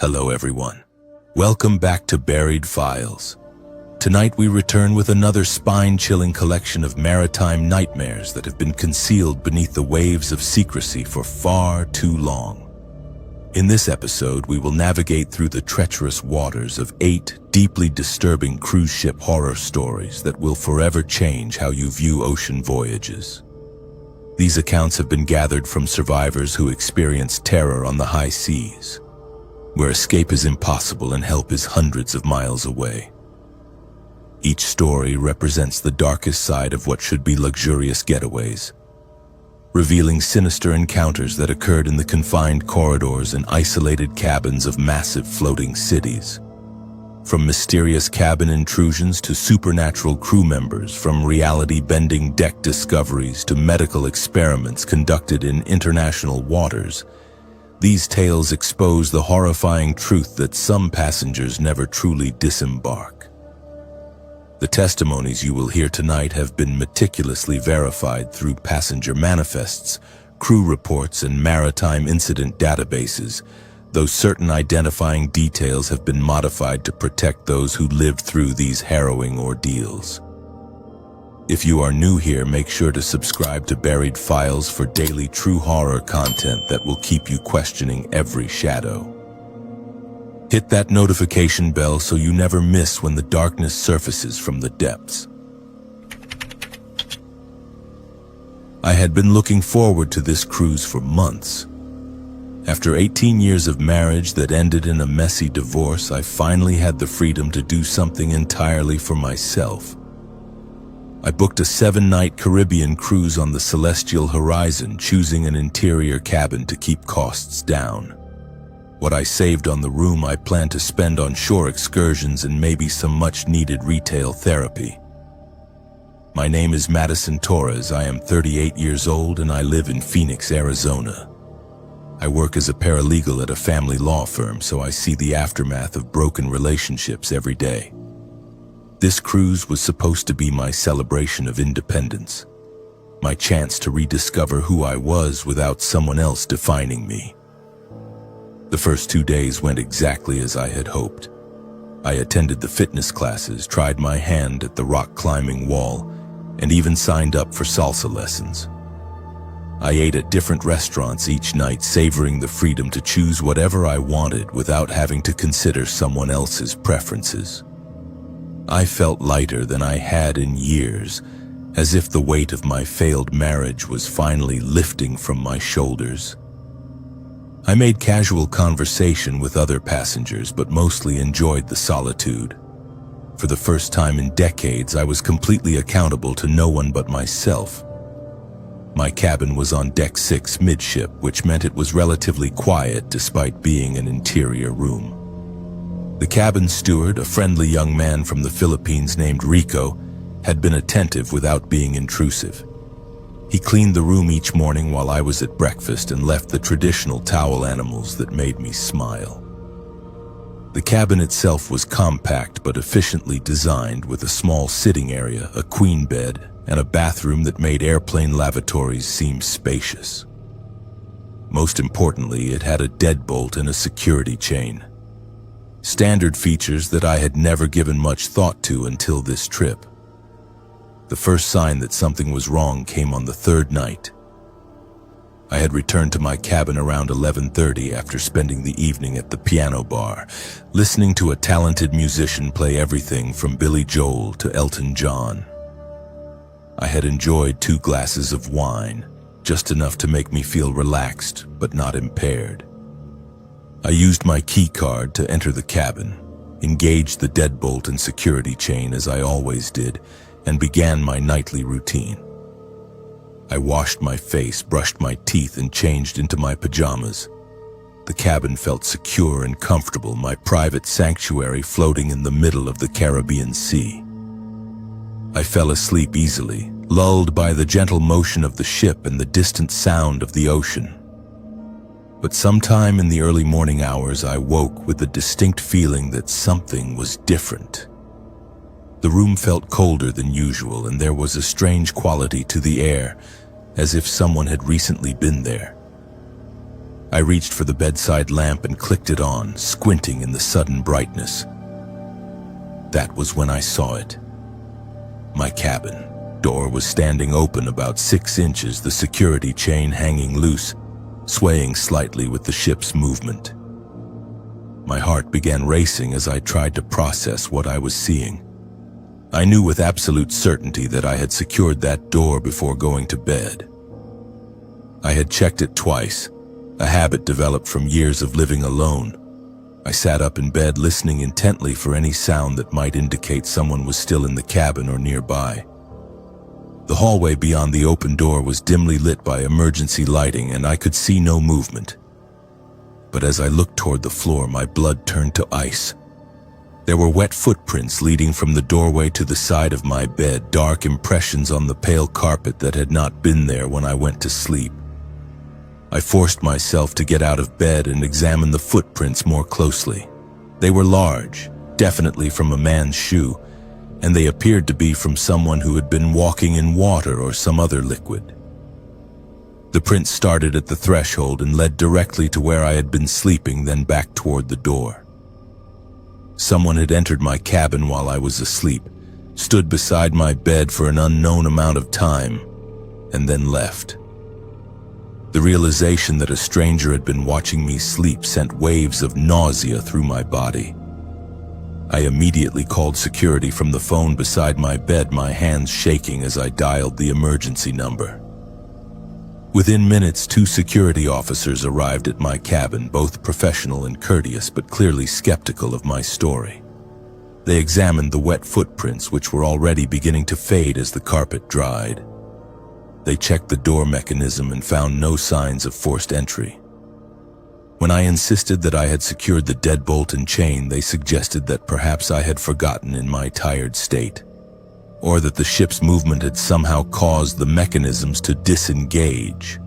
Hello everyone. Welcome back to Buried Files. Tonight we return with another spine-chilling collection of maritime nightmares that have been concealed beneath the waves of secrecy for far too long. In this episode, we will navigate through the treacherous waters of 8 deeply disturbing cruise ship horror stories that will forever change how you view ocean voyages. These accounts have been gathered from survivors who experienced terror on the high seas, where escape is impossible and help is hundreds of miles away. Each story represents the darkest side of what should be luxurious getaways, revealing sinister encounters that occurred in the confined corridors and isolated cabins of massive floating cities. From mysterious cabin intrusions to supernatural crew members, from reality-bending deck discoveries to medical experiments conducted in international waters, these tales expose the horrifying truth that some passengers never truly disembark. The testimonies you will hear tonight have been meticulously verified through passenger manifests, crew reports, and maritime incident databases, though certain identifying details have been modified to protect those who lived through these harrowing ordeals. If you are new here, make sure to subscribe to Buried Files for daily true horror content that will keep you questioning every shadow. Hit that notification bell so you never miss when the darkness surfaces from the depths. I had been looking forward to this cruise for months. After 18 years of marriage that ended in a messy divorce, I finally had the freedom to do something entirely for myself. I booked a 7-night Caribbean cruise on the Celestial Horizon, choosing an interior cabin to keep costs down. What I saved on the room I planned to spend on shore excursions and maybe some much-needed retail therapy. My name is Madison Torres. I am 38 years old and I live in Phoenix, Arizona. I work as a paralegal at a family law firm, so I see the aftermath of broken relationships every day. This cruise was supposed to be my celebration of independence, my chance to rediscover who I was without someone else defining me. The first 2 days went exactly as I had hoped. I attended the fitness classes, tried my hand at the rock climbing wall, and even signed up for salsa lessons. I ate at different restaurants each night, savoring the freedom to choose whatever I wanted without having to consider someone else's preferences. I felt lighter than I had in years, as if the weight of my failed marriage was finally lifting from my shoulders. I made casual conversation with other passengers, but mostly enjoyed the solitude. For the first time in decades, I was completely accountable to no one but myself. My cabin was on deck 6 midship, which meant it was relatively quiet despite being an interior room. The cabin steward, a friendly young man from the Philippines named Rico, had been attentive without being intrusive. He cleaned the room each morning while I was at breakfast and left the traditional towel animals that made me smile. The cabin itself was compact but efficiently designed, with a small sitting area, a queen bed, and a bathroom that made airplane lavatories seem spacious. Most importantly, it had a deadbolt and a security chain. Standard features that I had never given much thought to until this trip. The first sign that something was wrong came on the 3rd night. I had returned to my cabin around 11:30 after spending the evening at the piano bar, listening to a talented musician play everything from Billy Joel to Elton John. I had enjoyed 2 glasses of wine, just enough to make me feel relaxed but not impaired. I used my key card to enter the cabin, engaged the deadbolt and security chain as I always did, and began my nightly routine. I washed my face, brushed my teeth, and changed into my pajamas. The cabin felt secure and comfortable, my private sanctuary floating in the middle of the Caribbean Sea. I fell asleep easily, lulled by the gentle motion of the ship and the distant sound of the ocean. But sometime in the early morning hours, I woke with the distinct feeling that something was different. The room felt colder than usual, and there was a strange quality to the air, as if someone had recently been there. I reached for the bedside lamp and clicked it on, squinting in the sudden brightness. That was when I saw it. My cabin door was standing open about 6 inches, the security chain hanging loose, swaying slightly with the ship's movement. My heart began racing as I tried to process what I was seeing. I knew with absolute certainty that I had secured that door before going to bed. I had checked it twice, a habit developed from years of living alone. I sat up in bed listening intently for any sound that might indicate someone was still in the cabin or nearby. The hallway beyond the open door was dimly lit by emergency lighting, and I could see no movement. But as I looked toward the floor, my blood turned to ice. There were wet footprints leading from the doorway to the side of my bed, dark impressions on the pale carpet that had not been there when I went to sleep. I forced myself to get out of bed and examine the footprints more closely. They were large, definitely from a man's shoe, and they appeared to be from someone who had been walking in water or some other liquid. The prints started at the threshold and led directly to where I had been sleeping, then back toward the door. Someone had entered my cabin while I was asleep, stood beside my bed for an unknown amount of time, and then left. The realization that a stranger had been watching me sleep sent waves of nausea through my body. I immediately called security from the phone beside my bed, my hands shaking as I dialed the emergency number. Within minutes, 2 security officers arrived at my cabin, both professional and courteous, but clearly skeptical of my story. They examined the wet footprints, which were already beginning to fade as the carpet dried. They checked the door mechanism and found no signs of forced entry. When I insisted that I had secured the deadbolt and chain, they suggested that perhaps I had forgotten in my tired state, or that the ship's movement had somehow caused the mechanisms to disengage.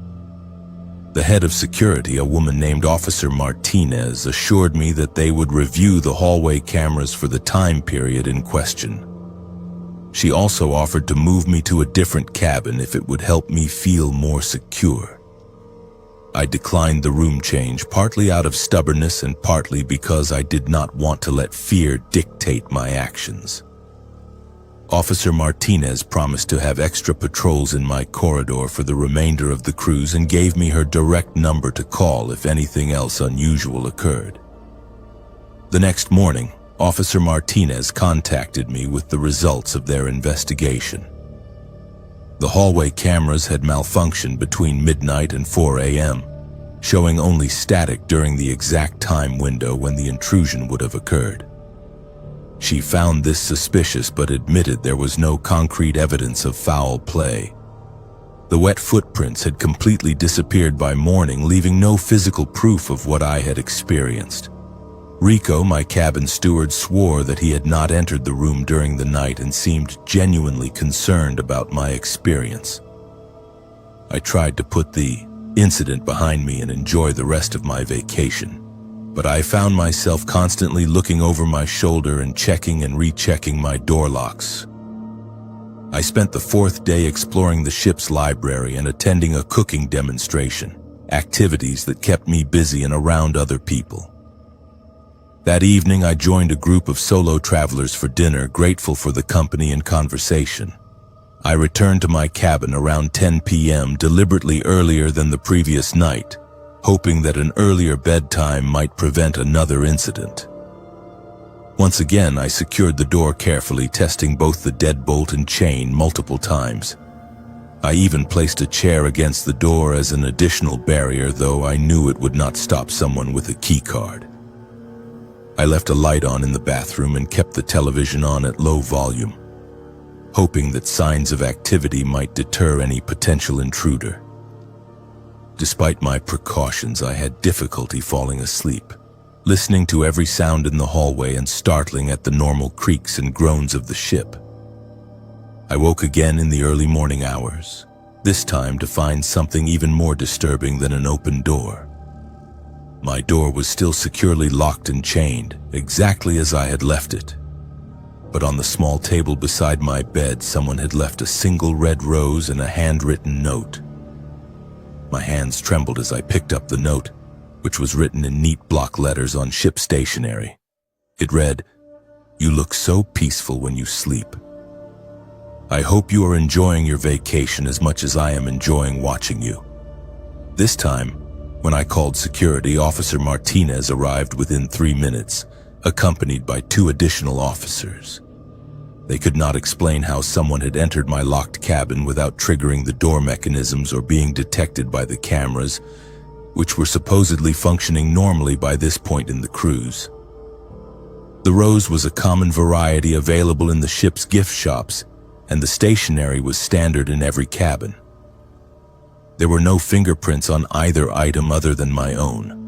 The head of security, a woman named Officer Martinez, assured me that they would review the hallway cameras for the time period in question. She also offered to move me to a different cabin if it would help me feel more secure. I declined the room change, partly out of stubbornness and partly because I did not want to let fear dictate my actions. Officer Martinez promised to have extra patrols in my corridor for the remainder of the cruise and gave me her direct number to call if anything else unusual occurred. The next morning, Officer Martinez contacted me with the results of their investigation. The hallway cameras had malfunctioned between midnight and 4 a.m., showing only static during the exact time window when the intrusion would have occurred. She found this suspicious but admitted there was no concrete evidence of foul play. The wet footprints had completely disappeared by morning, leaving no physical proof of what I had experienced. Rico, my cabin steward, swore that he had not entered the room during the night and seemed genuinely concerned about my experience. I tried to put the incident behind me and enjoy the rest of my vacation, but I found myself constantly looking over my shoulder and checking and rechecking my door locks. I spent the 4th day exploring the ship's library and attending a cooking demonstration, activities that kept me busy and around other people. That evening, I joined a group of solo travelers for dinner, grateful for the company and conversation. I returned to my cabin around 10 p.m., deliberately earlier than the previous night, hoping that an earlier bedtime might prevent another incident. Once again, I secured the door carefully, testing both the deadbolt and chain multiple times. I even placed a chair against the door as an additional barrier, though I knew it would not stop someone with a keycard. I left a light on in the bathroom and kept the television on at low volume, hoping that signs of activity might deter any potential intruder. Despite my precautions, I had difficulty falling asleep, listening to every sound in the hallway and startling at the normal creaks and groans of the ship. I woke again in the early morning hours, this time to find something even more disturbing than an open door. My door was still securely locked and chained, exactly as I had left it. But on the small table beside my bed, someone had left a single red rose and a handwritten note. My hands trembled as I picked up the note, which was written in neat block letters on ship stationery. It read, "You look so peaceful when you sleep. I hope you are enjoying your vacation as much as I am enjoying watching you." This time, when I called security, Officer Martinez arrived within 3 minutes, accompanied by 2 additional officers. They could not explain how someone had entered my locked cabin without triggering the door mechanisms or being detected by the cameras, which were supposedly functioning normally by this point in the cruise. The rose was a common variety available in the ship's gift shops, and the stationery was standard in every cabin. There were no fingerprints on either item other than my own.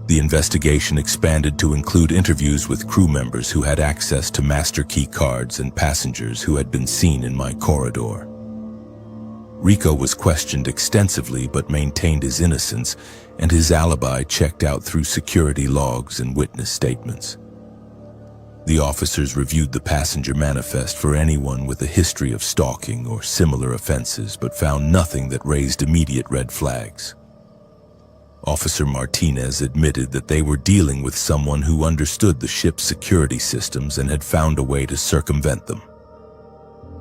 The investigation expanded to include interviews with crew members who had access to master key cards and passengers who had been seen in my corridor. Rico was questioned extensively but maintained his innocence, and his alibi checked out through security logs and witness statements. The officers reviewed the passenger manifest for anyone with a history of stalking or similar offenses, but found nothing that raised immediate red flags. Officer Martinez admitted that they were dealing with someone who understood the ship's security systems and had found a way to circumvent them.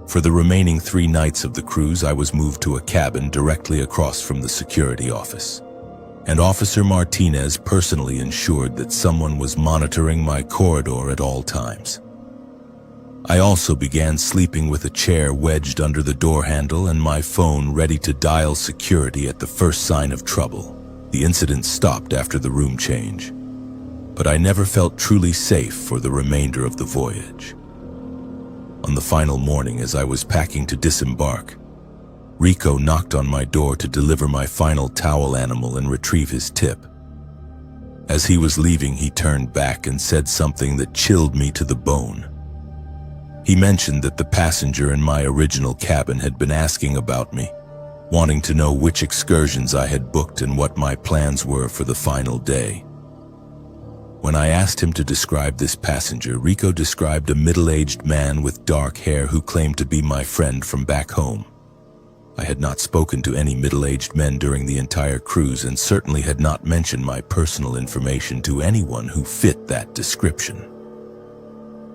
For the remaining 3 nights of the cruise, I was moved to a cabin directly across from the security office, and Officer Martinez personally ensured that someone was monitoring my corridor at all times. I also began sleeping with a chair wedged under the door handle and my phone ready to dial security at the first sign of trouble. The incident stopped after the room change, but I never felt truly safe for the remainder of the voyage. On the final morning, as I was packing to disembark, Rico knocked on my door to deliver my final towel animal and retrieve his tip. As he was leaving, he turned back and said something that chilled me to the bone. He mentioned that the passenger in my original cabin had been asking about me, wanting to know which excursions I had booked and what my plans were for the final day. When I asked him to describe this passenger, Rico described a middle-aged man with dark hair who claimed to be my friend from back home. I had not spoken to any middle-aged men during the entire cruise and certainly had not mentioned my personal information to anyone who fit that description.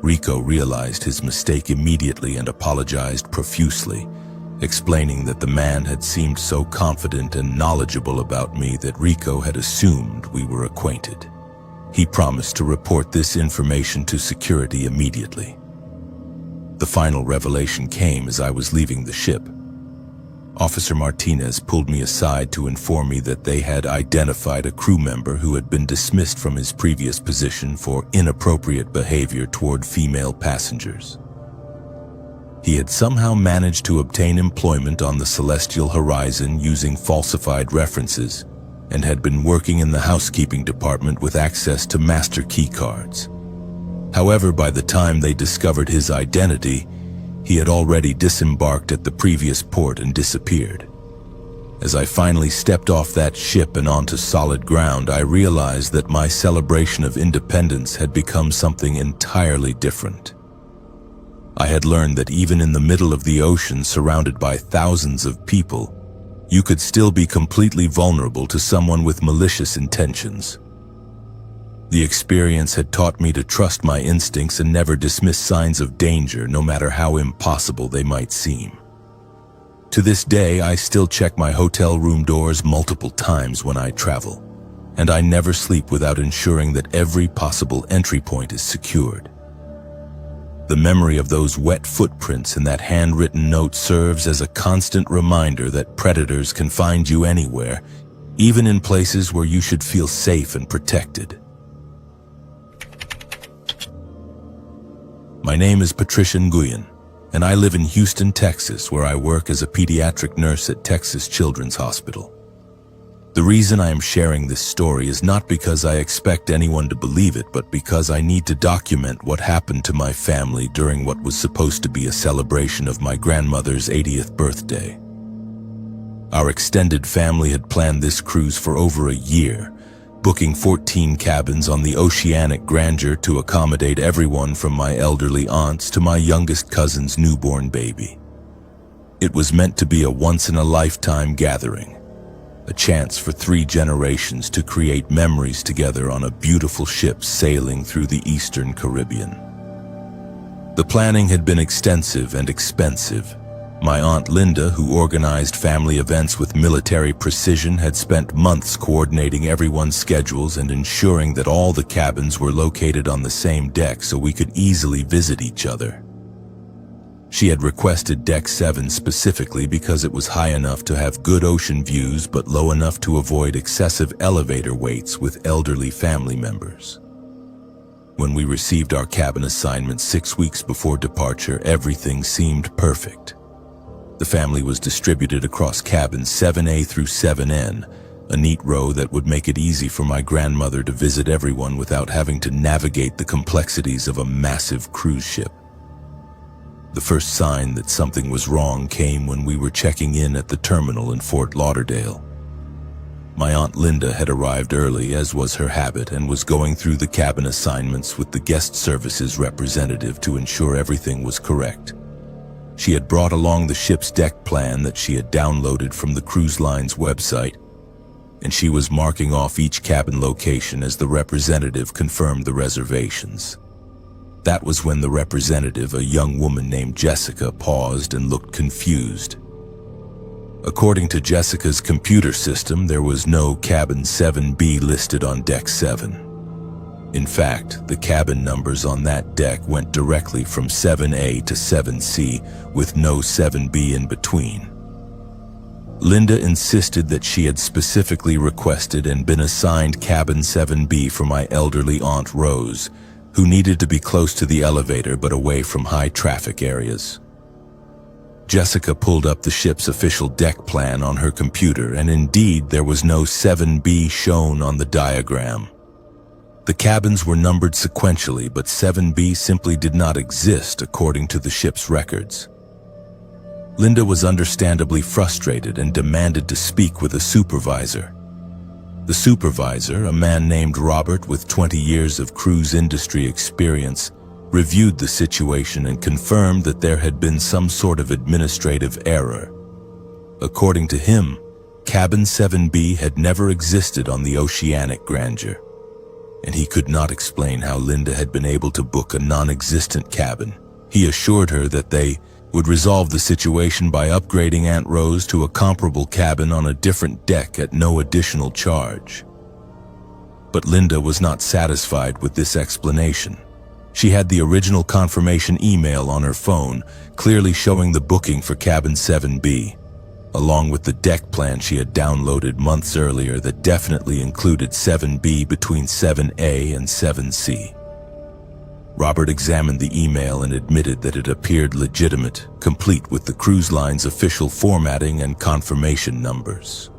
Rico realized his mistake immediately and apologized profusely, explaining that the man had seemed so confident and knowledgeable about me that Rico had assumed we were acquainted. He promised to report this information to security immediately. The final revelation came as I was leaving the ship. Officer Martinez pulled me aside to inform me that they had identified a crew member who had been dismissed from his previous position for inappropriate behavior toward female passengers. He had somehow managed to obtain employment on the Celestial Horizon using falsified references and had been working in the housekeeping department with access to master key cards. However, by the time they discovered his identity, he had already disembarked at the previous port and disappeared. As I finally stepped off that ship and onto solid ground, I realized that my celebration of independence had become something entirely different. I had learned that even in the middle of the ocean, surrounded by thousands of people, you could still be completely vulnerable to someone with malicious intentions. The experience had taught me to trust my instincts and never dismiss signs of danger, no matter how impossible they might seem. To this day, I still check my hotel room doors multiple times when I travel, and I never sleep without ensuring that every possible entry point is secured. The memory of those wet footprints and that handwritten note serves as a constant reminder that predators can find you anywhere, even in places where you should feel safe and protected. My name is Patricia Nguyen, and I live in Houston, Texas, where I work as a pediatric nurse at Texas Children's Hospital. The reason I am sharing this story is not because I expect anyone to believe it, but because I need to document what happened to my family during what was supposed to be a celebration of my grandmother's 80th birthday. Our extended family had planned this cruise for over a year, booking 14 cabins on the oceanic grandeur to accommodate everyone from my elderly aunts to my youngest cousin's newborn baby. It was meant to be a once-in-a-lifetime gathering, a chance for 3 generations to create memories together on a beautiful ship sailing through the Eastern Caribbean. The planning had been extensive and expensive. My Aunt Linda, who organized family events with military precision, had spent months coordinating everyone's schedules and ensuring that all the cabins were located on the same deck so we could easily visit each other. She had requested Deck 7 specifically because it was high enough to have good ocean views but low enough to avoid excessive elevator waits with elderly family members. When we received our cabin assignment 6 weeks before departure, everything seemed perfect. The family was distributed across cabins 7A through 7N, a neat row that would make it easy for my grandmother to visit everyone without having to navigate the complexities of a massive cruise ship. The first sign that something was wrong came when we were checking in at the terminal in Fort Lauderdale. My Aunt Linda had arrived early, as was her habit, and was going through the cabin assignments with the guest services representative to ensure everything was correct. She had brought along the ship's deck plan that she had downloaded from the cruise line's website, and she was marking off each cabin location as the representative confirmed the reservations. That was when the representative, a young woman named Jessica, paused and looked confused. According to Jessica's computer system, there was no cabin 7B listed on Deck 7. In fact, the cabin numbers on that deck went directly from 7A to 7C, with no 7B in between. Linda insisted that she had specifically requested and been assigned cabin 7B for my elderly Aunt Rose, who needed to be close to the elevator but away from high traffic areas. Jessica pulled up the ship's official deck plan on her computer, and indeed there was no 7B shown on the diagram. The cabins were numbered sequentially, but 7B simply did not exist according to the ship's records. Linda was understandably frustrated and demanded to speak with a supervisor. The supervisor, a man named Robert with 20 years of cruise industry experience, reviewed the situation and confirmed that there had been some sort of administrative error. According to him, cabin 7B had never existed on the Oceanic Grandeur, and he could not explain how Linda had been able to book a non-existent cabin. He assured her that they would resolve the situation by upgrading Aunt Rose to a comparable cabin on a different deck at no additional charge. But Linda was not satisfied with this explanation. She had the original confirmation email on her phone, clearly showing the booking for cabin 7B, along with the deck plan she had downloaded months earlier that definitely included 7B between 7A and 7C. Robert examined the email and admitted that it appeared legitimate, complete with the cruise line's official formatting and confirmation numbers.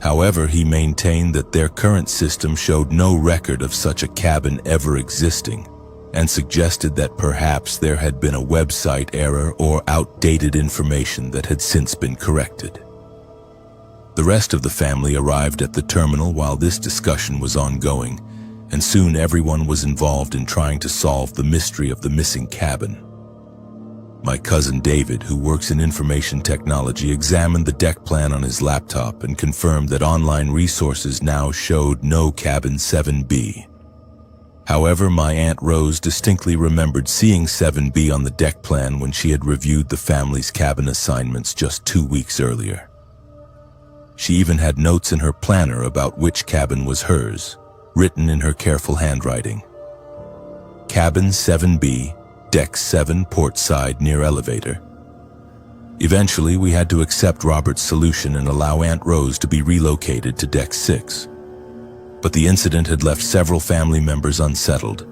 However, he maintained that their current system showed no record of such a cabin ever existing, and suggested that perhaps there had been a website error or outdated information that had since been corrected. The rest of the family arrived at the terminal while this discussion was ongoing, and soon everyone was involved in trying to solve the mystery of the missing cabin. My cousin David, who works in information technology, examined the deck plan on his laptop and confirmed that online resources now showed no cabin 7B. However, my Aunt Rose distinctly remembered seeing 7B on the deck plan when she had reviewed the family's cabin assignments just 2 weeks earlier. She even had notes in her planner about which cabin was hers, written in her careful handwriting. Cabin 7B, Deck 7, port side near elevator. Eventually, we had to accept Robert's solution and allow Aunt Rose to be relocated to Deck 6. But the incident had left several family members unsettled,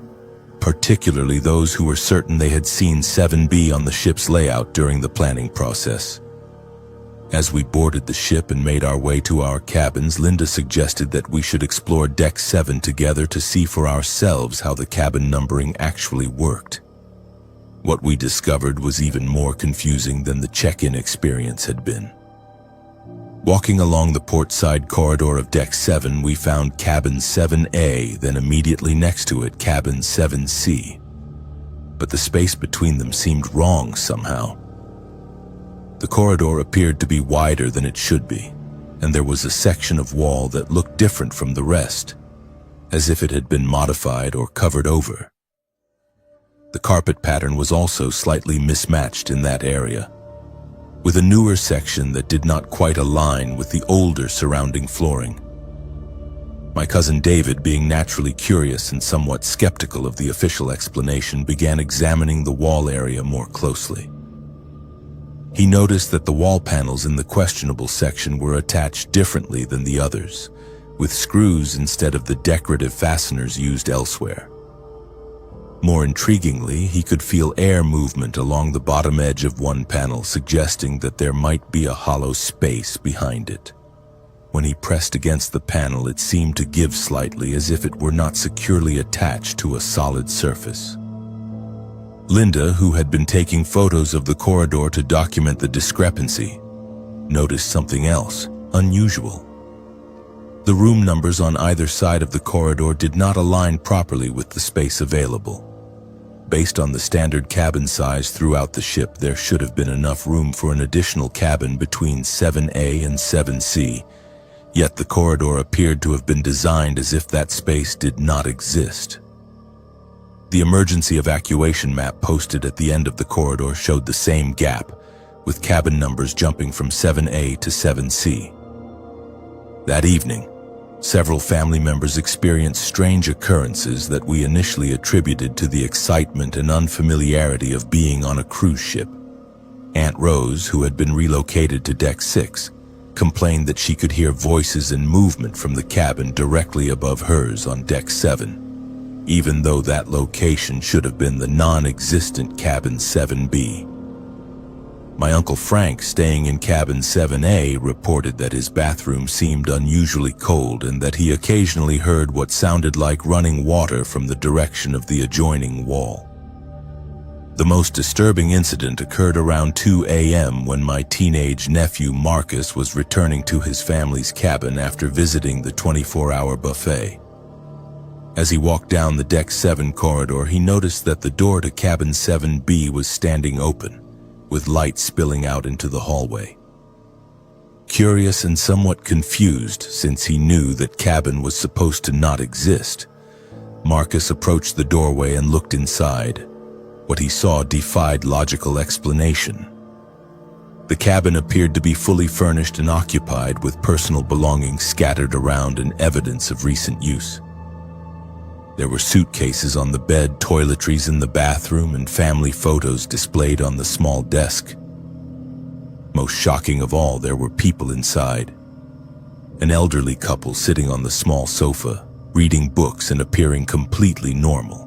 particularly those who were certain they had seen 7B on the ship's layout during the planning process. As we boarded the ship and made our way to our cabins, Linda suggested that we should explore Deck 7 together to see for ourselves how the cabin numbering actually worked. What we discovered was even more confusing than the check-in experience had been. Walking along the port-side corridor of Deck 7, we found Cabin 7A, then immediately next to it, Cabin 7C. But the space between them seemed wrong somehow. The corridor appeared to be wider than it should be, and there was a section of wall that looked different from the rest, as if it had been modified or covered over. The carpet pattern was also slightly mismatched in that area, with a newer section that did not quite align with the older surrounding flooring. My cousin David, being naturally curious and somewhat skeptical of the official explanation, began examining the wall area more closely. He noticed that the wall panels in the questionable section were attached differently than the others, with screws instead of the decorative fasteners used elsewhere. More intriguingly, he could feel air movement along the bottom edge of one panel, suggesting that there might be a hollow space behind it. When he pressed against the panel, it seemed to give slightly, as if it were not securely attached to a solid surface. Linda, who had been taking photos of the corridor to document the discrepancy, noticed something else unusual. The room numbers on either side of the corridor did not align properly with the space available. Based on the standard cabin size throughout the ship, there should have been enough room for an additional cabin between 7A and 7C, yet the corridor appeared to have been designed as if that space did not exist. The emergency evacuation map posted at the end of the corridor showed the same gap, with cabin numbers jumping from 7A to 7C. That evening, several family members experienced strange occurrences that we initially attributed to the excitement and unfamiliarity of being on a cruise ship. Aunt Rose, who had been relocated to Deck 6, complained that she could hear voices and movement from the cabin directly above hers on Deck 7, even though that location should have been the non-existent Cabin 7B. My Uncle Frank, staying in Cabin 7A, reported that his bathroom seemed unusually cold and that he occasionally heard what sounded like running water from the direction of the adjoining wall. The most disturbing incident occurred around 2 a.m. when my teenage nephew Marcus was returning to his family's cabin after visiting the 24-hour buffet. As he walked down the Deck 7 corridor, he noticed that the door to Cabin 7B was standing open, with light spilling out into the hallway. Curious and somewhat confused, since he knew that cabin was supposed to not exist, Marcus approached the doorway and looked inside. What he saw defied logical explanation. The cabin appeared to be fully furnished and occupied, with personal belongings scattered around and evidence of recent use. There were suitcases on the bed, toiletries in the bathroom, and family photos displayed on the small desk. Most shocking of all, there were people inside. An elderly couple sitting on the small sofa, reading books and appearing completely normal.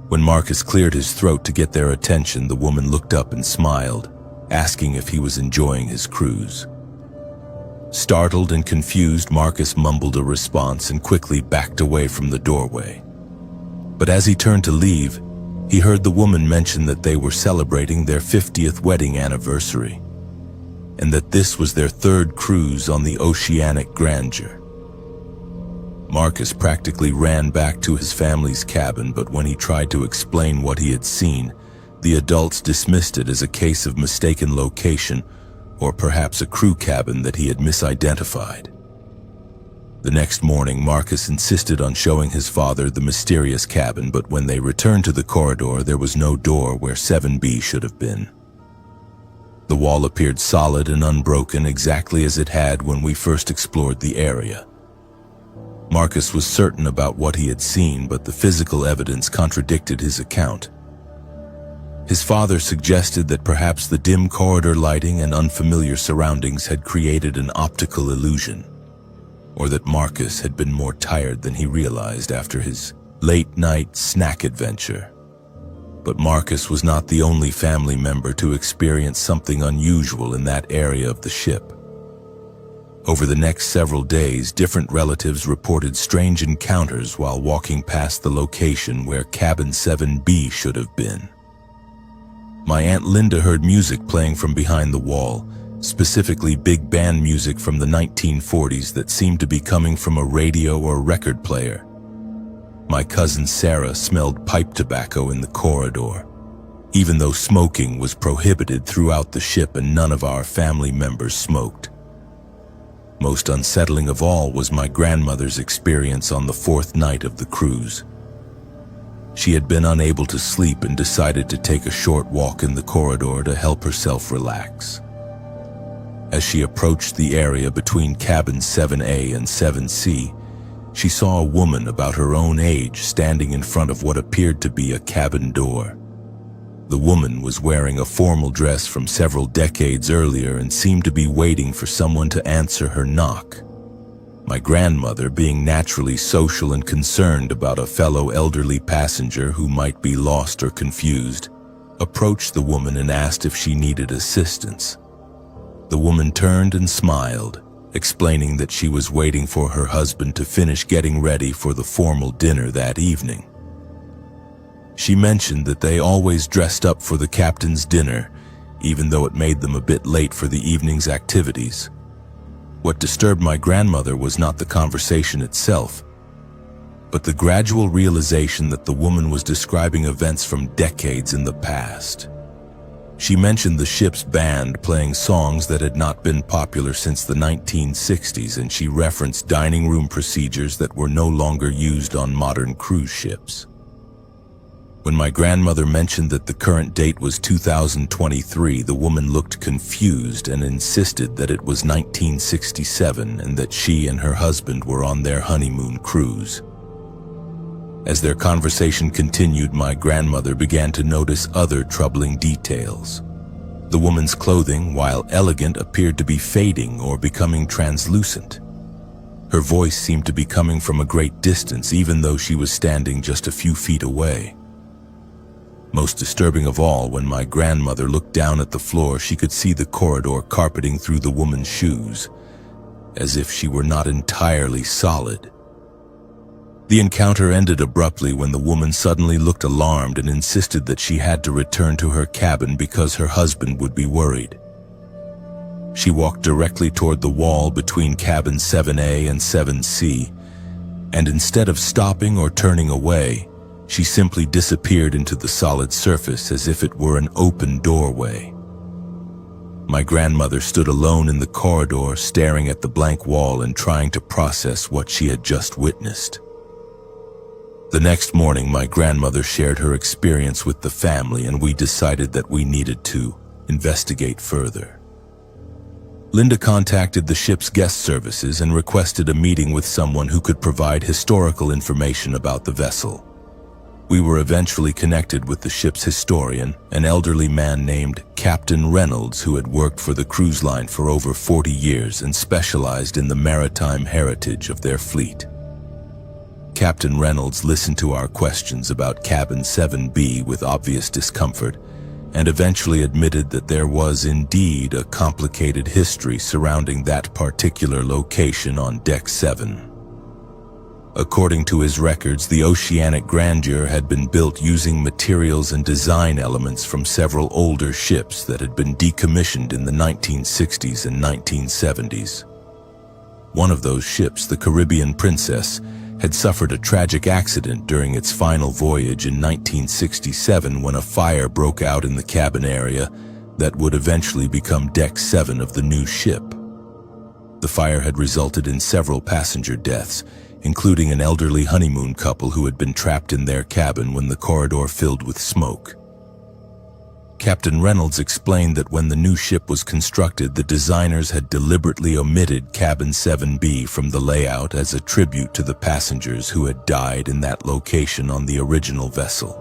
When Marcus cleared his throat to get their attention, the woman looked up and smiled, asking if he was enjoying his cruise. Startled and confused, Marcus mumbled a response and quickly backed away from the doorway. But as he turned to leave, he heard the woman mention that they were celebrating their 50th wedding anniversary, and that this was their third cruise on the Oceanic Grandeur. Marcus practically ran back to his family's cabin, but when he tried to explain what he had seen, the adults dismissed it as a case of mistaken location, or perhaps a crew cabin that he had misidentified. The next morning, Marcus insisted on showing his father the mysterious cabin, but when they returned to the corridor, there was no door where 7B should have been. The wall appeared solid and unbroken, exactly as it had when we first explored the area. Marcus was certain about what he had seen, but the physical evidence contradicted his account. His father suggested that perhaps the dim corridor lighting and unfamiliar surroundings had created an optical illusion, or that Marcus had been more tired than he realized after his late-night snack adventure. But Marcus was not the only family member to experience something unusual in that area of the ship. Over the next several days, different relatives reported strange encounters while walking past the location where Cabin 7B should have been. My Aunt Linda heard music playing from behind the wall, specifically big band music from the 1940s that seemed to be coming from a radio or record player. My cousin Sarah smelled pipe tobacco in the corridor, even though smoking was prohibited throughout the ship and none of our family members smoked. Most unsettling of all was my grandmother's experience on the fourth night of the cruise. She had been unable to sleep and decided to take a short walk in the corridor to help herself relax. As she approached the area between cabins 7A and 7C, she saw a woman about her own age standing in front of what appeared to be a cabin door. The woman was wearing a formal dress from several decades earlier and seemed to be waiting for someone to answer her knock. My grandmother, being naturally social and concerned about a fellow elderly passenger who might be lost or confused, approached the woman and asked if she needed assistance. The woman turned and smiled, explaining that she was waiting for her husband to finish getting ready for the formal dinner that evening. She mentioned that they always dressed up for the captain's dinner, even though it made them a bit late for the evening's activities. What disturbed my grandmother was not the conversation itself, but the gradual realization that the woman was describing events from decades in the past. She mentioned the ship's band playing songs that had not been popular since the 1960s, and she referenced dining room procedures that were no longer used on modern cruise ships. When my grandmother mentioned that the current date was 2023, the woman looked confused and insisted that it was 1967 and that she and her husband were on their honeymoon cruise. As their conversation continued, my grandmother began to notice other troubling details. The woman's clothing, while elegant, appeared to be fading or becoming translucent. Her voice seemed to be coming from a great distance, even though she was standing just a few feet away. Most disturbing of all, when my grandmother looked down at the floor, she could see the corridor carpeting through the woman's shoes, as if she were not entirely solid. The encounter ended abruptly when the woman suddenly looked alarmed and insisted that she had to return to her cabin because her husband would be worried. She walked directly toward the wall between cabin 7A and 7C, and instead of stopping or turning away, she simply disappeared into the solid surface as if it were an open doorway. My grandmother stood alone in the corridor, staring at the blank wall and trying to process what she had just witnessed. The next morning, my grandmother shared her experience with the family, and we decided that we needed to investigate further. Linda contacted the ship's guest services and requested a meeting with someone who could provide historical information about the vessel. We were eventually connected with the ship's historian, an elderly man named Captain Reynolds, who had worked for the cruise line for over 40 years and specialized in the maritime heritage of their fleet. Captain Reynolds listened to our questions about cabin 7B with obvious discomfort and eventually admitted that there was indeed a complicated history surrounding that particular location on Deck 7. According to his records, the Oceanic Grandeur had been built using materials and design elements from several older ships that had been decommissioned in the 1960s and 1970s. One of those ships, the Caribbean Princess, had suffered a tragic accident during its final voyage in 1967 when a fire broke out in the cabin area that would eventually become Deck 7 of the new ship. The fire had resulted in several passenger deaths, including an elderly honeymoon couple who had been trapped in their cabin when the corridor filled with smoke. Captain Reynolds explained that when the new ship was constructed, the designers had deliberately omitted cabin 7B from the layout as a tribute to the passengers who had died in that location on the original vessel.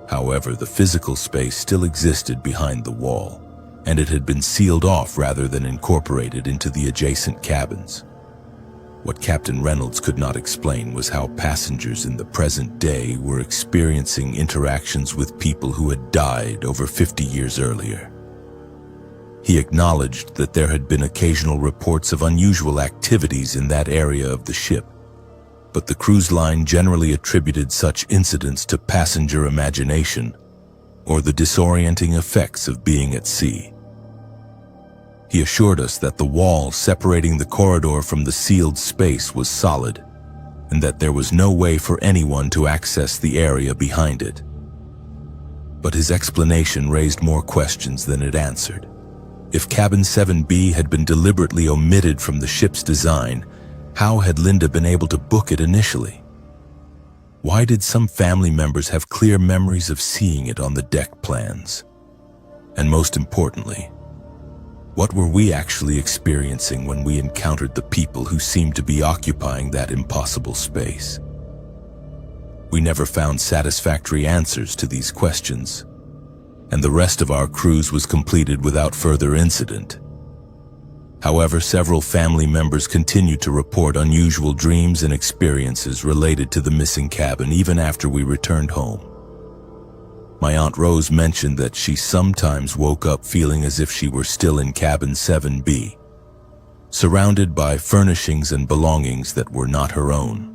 However, the physical space still existed behind the wall, and it had been sealed off rather than incorporated into the adjacent cabins. What Captain Reynolds could not explain was how passengers in the present day were experiencing interactions with people who had died over 50 years earlier. He acknowledged that there had been occasional reports of unusual activities in that area of the ship, but the cruise line generally attributed such incidents to passenger imagination or the disorienting effects of being at sea. He assured us that the wall separating the corridor from the sealed space was solid, and that there was no way for anyone to access the area behind it. But his explanation raised more questions than it answered. If Cabin 7B had been deliberately omitted from the ship's design, how had Linda been able to book it initially? Why did some family members have clear memories of seeing it on the deck plans? And most importantly, what were we actually experiencing when we encountered the people who seemed to be occupying that impossible space? We never found satisfactory answers to these questions, and the rest of our cruise was completed without further incident. However, several family members continued to report unusual dreams and experiences related to the missing cabin even after we returned home. My Aunt Rose mentioned that she sometimes woke up feeling as if she were still in Cabin 7B, surrounded by furnishings and belongings that were not her own.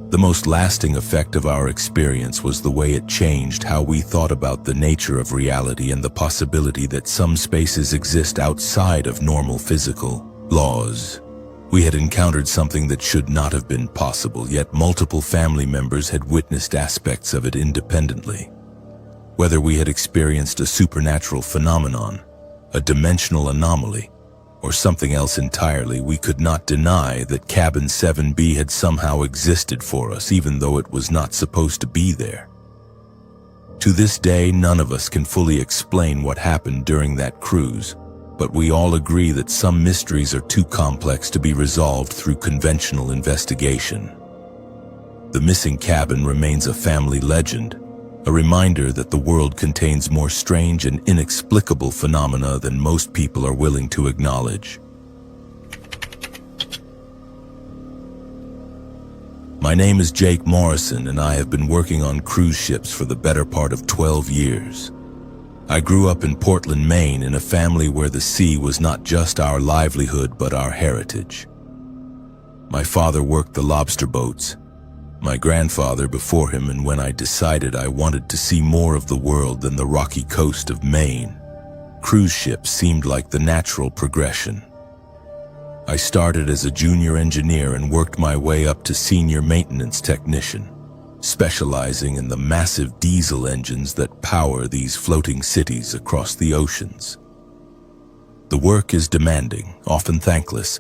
The most lasting effect of our experience was the way it changed how we thought about the nature of reality and the possibility that some spaces exist outside of normal physical laws. We had encountered something that should not have been possible, yet multiple family members had witnessed aspects of it independently. Whether we had experienced a supernatural phenomenon, a dimensional anomaly, or something else entirely, we could not deny that Cabin 7B had somehow existed for us, even though it was not supposed to be there. To this day, none of us can fully explain what happened during that cruise, but we all agree that some mysteries are too complex to be resolved through conventional investigation. The missing cabin remains a family legend, a reminder that the world contains more strange and inexplicable phenomena than most people are willing to acknowledge. My name is Jake Morrison, and I have been working on cruise ships for the better part of 12 years. I grew up in Portland, Maine, in a family where the sea was not just our livelihood but our heritage. My father worked the lobster boats, my grandfather before him, and when I decided I wanted to see more of the world than the rocky coast of Maine, cruise ships seemed like the natural progression. I started as a junior engineer and worked my way up to senior maintenance technician, specializing in the massive diesel engines that power these floating cities across the oceans. The work is demanding, often thankless,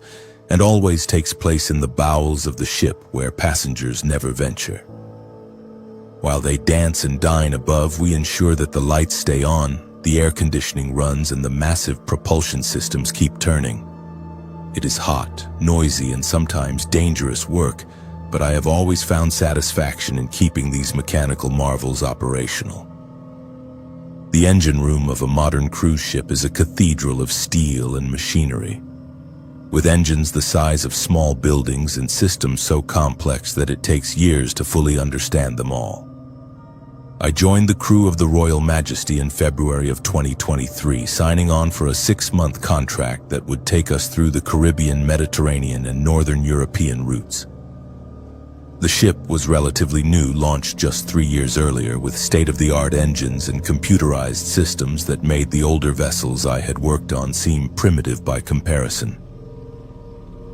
and always takes place in the bowels of the ship where passengers never venture. While they dance and dine above, we ensure that the lights stay on, the air conditioning runs, and the massive propulsion systems keep turning. It is hot, noisy, and sometimes dangerous work, but I have always found satisfaction in keeping these mechanical marvels operational. The engine room of a modern cruise ship is a cathedral of steel and machinery, with engines the size of small buildings and systems so complex that it takes years to fully understand them all. I joined the crew of the Royal Majesty in February of 2023, signing on for a 6-month contract that would take us through the Caribbean, Mediterranean, and Northern European routes. The ship was relatively new, launched just 3 years earlier, with state-of-the-art engines and computerized systems that made the older vessels I had worked on seem primitive by comparison.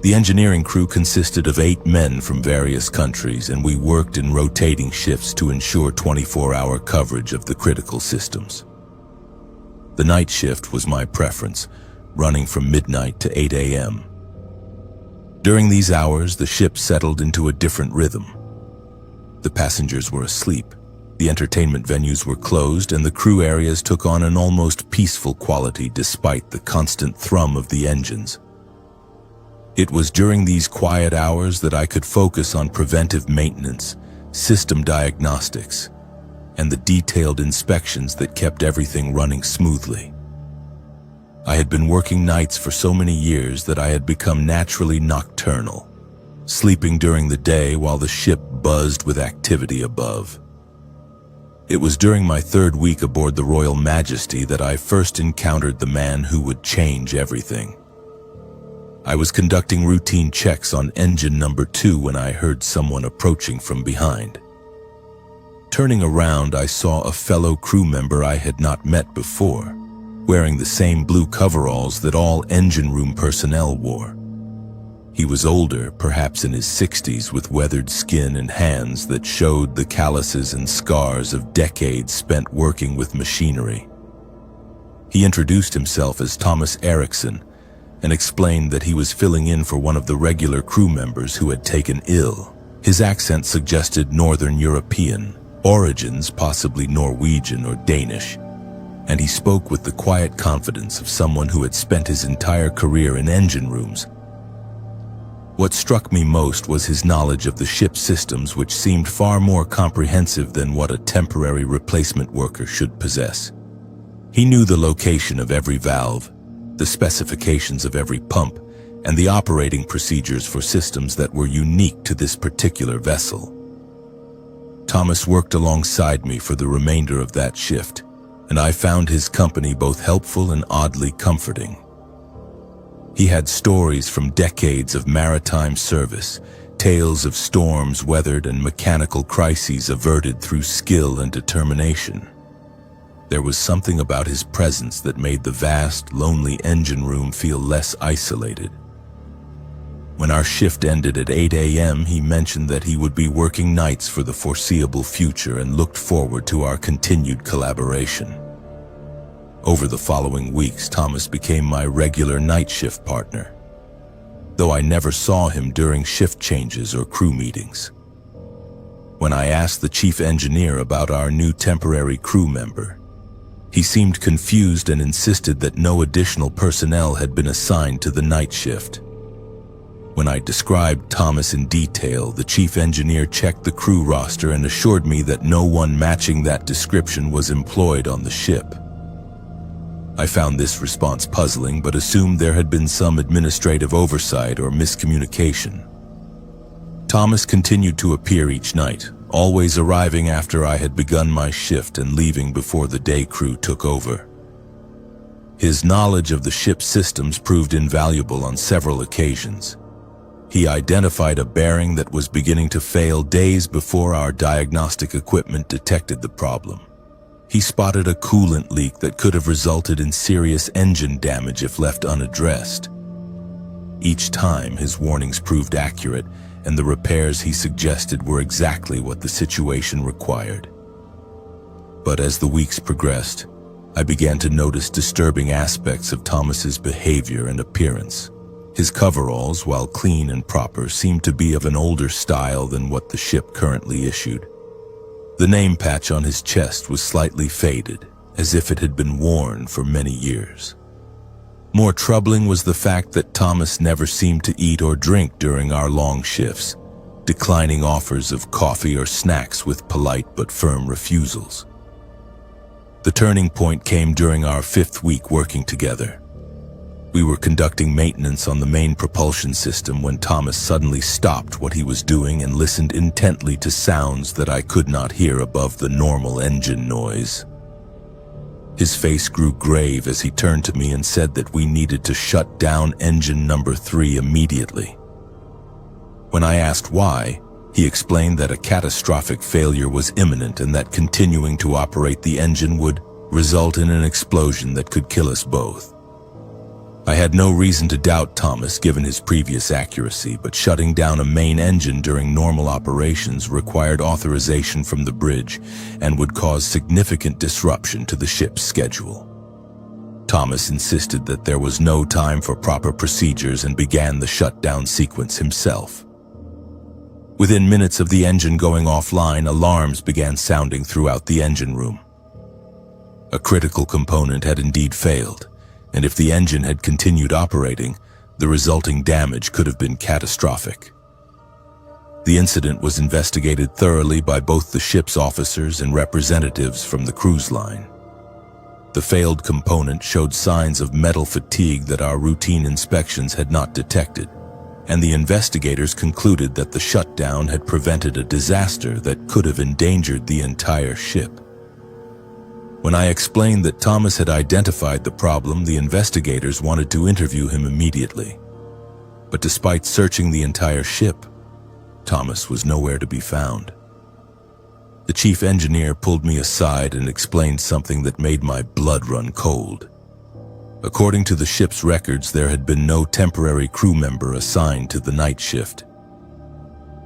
The engineering crew consisted of 8 men from various countries, and we worked in rotating shifts to ensure 24-hour coverage of the critical systems. The night shift was my preference, running from midnight to 8 a.m. During these hours, the ship settled into a different rhythm. The passengers were asleep, the entertainment venues were closed, and the crew areas took on an almost peaceful quality despite the constant thrum of the engines. It was during these quiet hours that I could focus on preventive maintenance, system diagnostics, and the detailed inspections that kept everything running smoothly. I had been working nights for so many years that I had become naturally nocturnal, sleeping during the day while the ship buzzed with activity above. It was during my 3rd week aboard the Royal Majesty that I first encountered the man who would change everything. I was conducting routine checks on engine number 2 when I heard someone approaching from behind. Turning around, I saw a fellow crew member I had not met before, wearing the same blue coveralls that all engine room personnel wore. He was older, perhaps in his 60s, with weathered skin and hands that showed the calluses and scars of decades spent working with machinery. He introduced himself as Thomas Erickson and explained that he was filling in for one of the regular crew members who had taken ill. His accent suggested Northern European origins, possibly Norwegian or Danish, and he spoke with the quiet confidence of someone who had spent his entire career in engine rooms. What struck me most was his knowledge of the ship's systems, which seemed far more comprehensive than what a temporary replacement worker should possess. He knew the location of every valve, the specifications of every pump, and the operating procedures for systems that were unique to this particular vessel. Thomas worked alongside me for the remainder of that shift, and I found his company both helpful and oddly comforting. He had stories from decades of maritime service, tales of storms weathered and mechanical crises averted through skill and determination. There was something about his presence that made the vast, lonely engine room feel less isolated. When our shift ended at 8 a.m., he mentioned that he would be working nights for the foreseeable future and looked forward to our continued collaboration. Over the following weeks, Thomas became my regular night shift partner, though I never saw him during shift changes or crew meetings. When I asked the chief engineer about our new temporary crew member, he seemed confused and insisted that no additional personnel had been assigned to the night shift. When I described Thomas in detail, the chief engineer checked the crew roster and assured me that no one matching that description was employed on the ship. I found this response puzzling, but assumed there had been some administrative oversight or miscommunication. Thomas continued to appear each night, always arriving after I had begun my shift and leaving before the day crew took over. His knowledge of the ship's systems proved invaluable on several occasions. He identified a bearing that was beginning to fail days before our diagnostic equipment detected the problem. He spotted a coolant leak that could have resulted in serious engine damage if left unaddressed. Each time, his warnings proved accurate, and the repairs he suggested were exactly what the situation required. But as the weeks progressed, I began to notice disturbing aspects of Thomas's behavior and appearance. His coveralls, while clean and proper, seemed to be of an older style than what the ship currently issued. The name patch on his chest was slightly faded, as if it had been worn for many years. More troubling was the fact that Thomas never seemed to eat or drink during our long shifts, declining offers of coffee or snacks with polite but firm refusals. The turning point came during our 5th week working together. We were conducting maintenance on the main propulsion system when Thomas suddenly stopped what he was doing and listened intently to sounds that I could not hear above the normal engine noise. His face grew grave as he turned to me and said that we needed to shut down engine number 3 immediately. When I asked why, he explained that a catastrophic failure was imminent and that continuing to operate the engine would result in an explosion that could kill us both. I had no reason to doubt Thomas given his previous accuracy, but shutting down a main engine during normal operations required authorization from the bridge and would cause significant disruption to the ship's schedule. Thomas insisted that there was no time for proper procedures and began the shutdown sequence himself. Within minutes of the engine going offline, alarms began sounding throughout the engine room. A critical component had indeed failed, and if the engine had continued operating, the resulting damage could have been catastrophic. The incident was investigated thoroughly by both the ship's officers and representatives from the cruise line. The failed component showed signs of metal fatigue that our routine inspections had not detected, and the investigators concluded that the shutdown had prevented a disaster that could have endangered the entire ship. When I explained that Thomas had identified the problem, the investigators wanted to interview him immediately. But despite searching the entire ship, Thomas was nowhere to be found. The chief engineer pulled me aside and explained something that made my blood run cold. According to the ship's records, there had been no temporary crew member assigned to the night shift.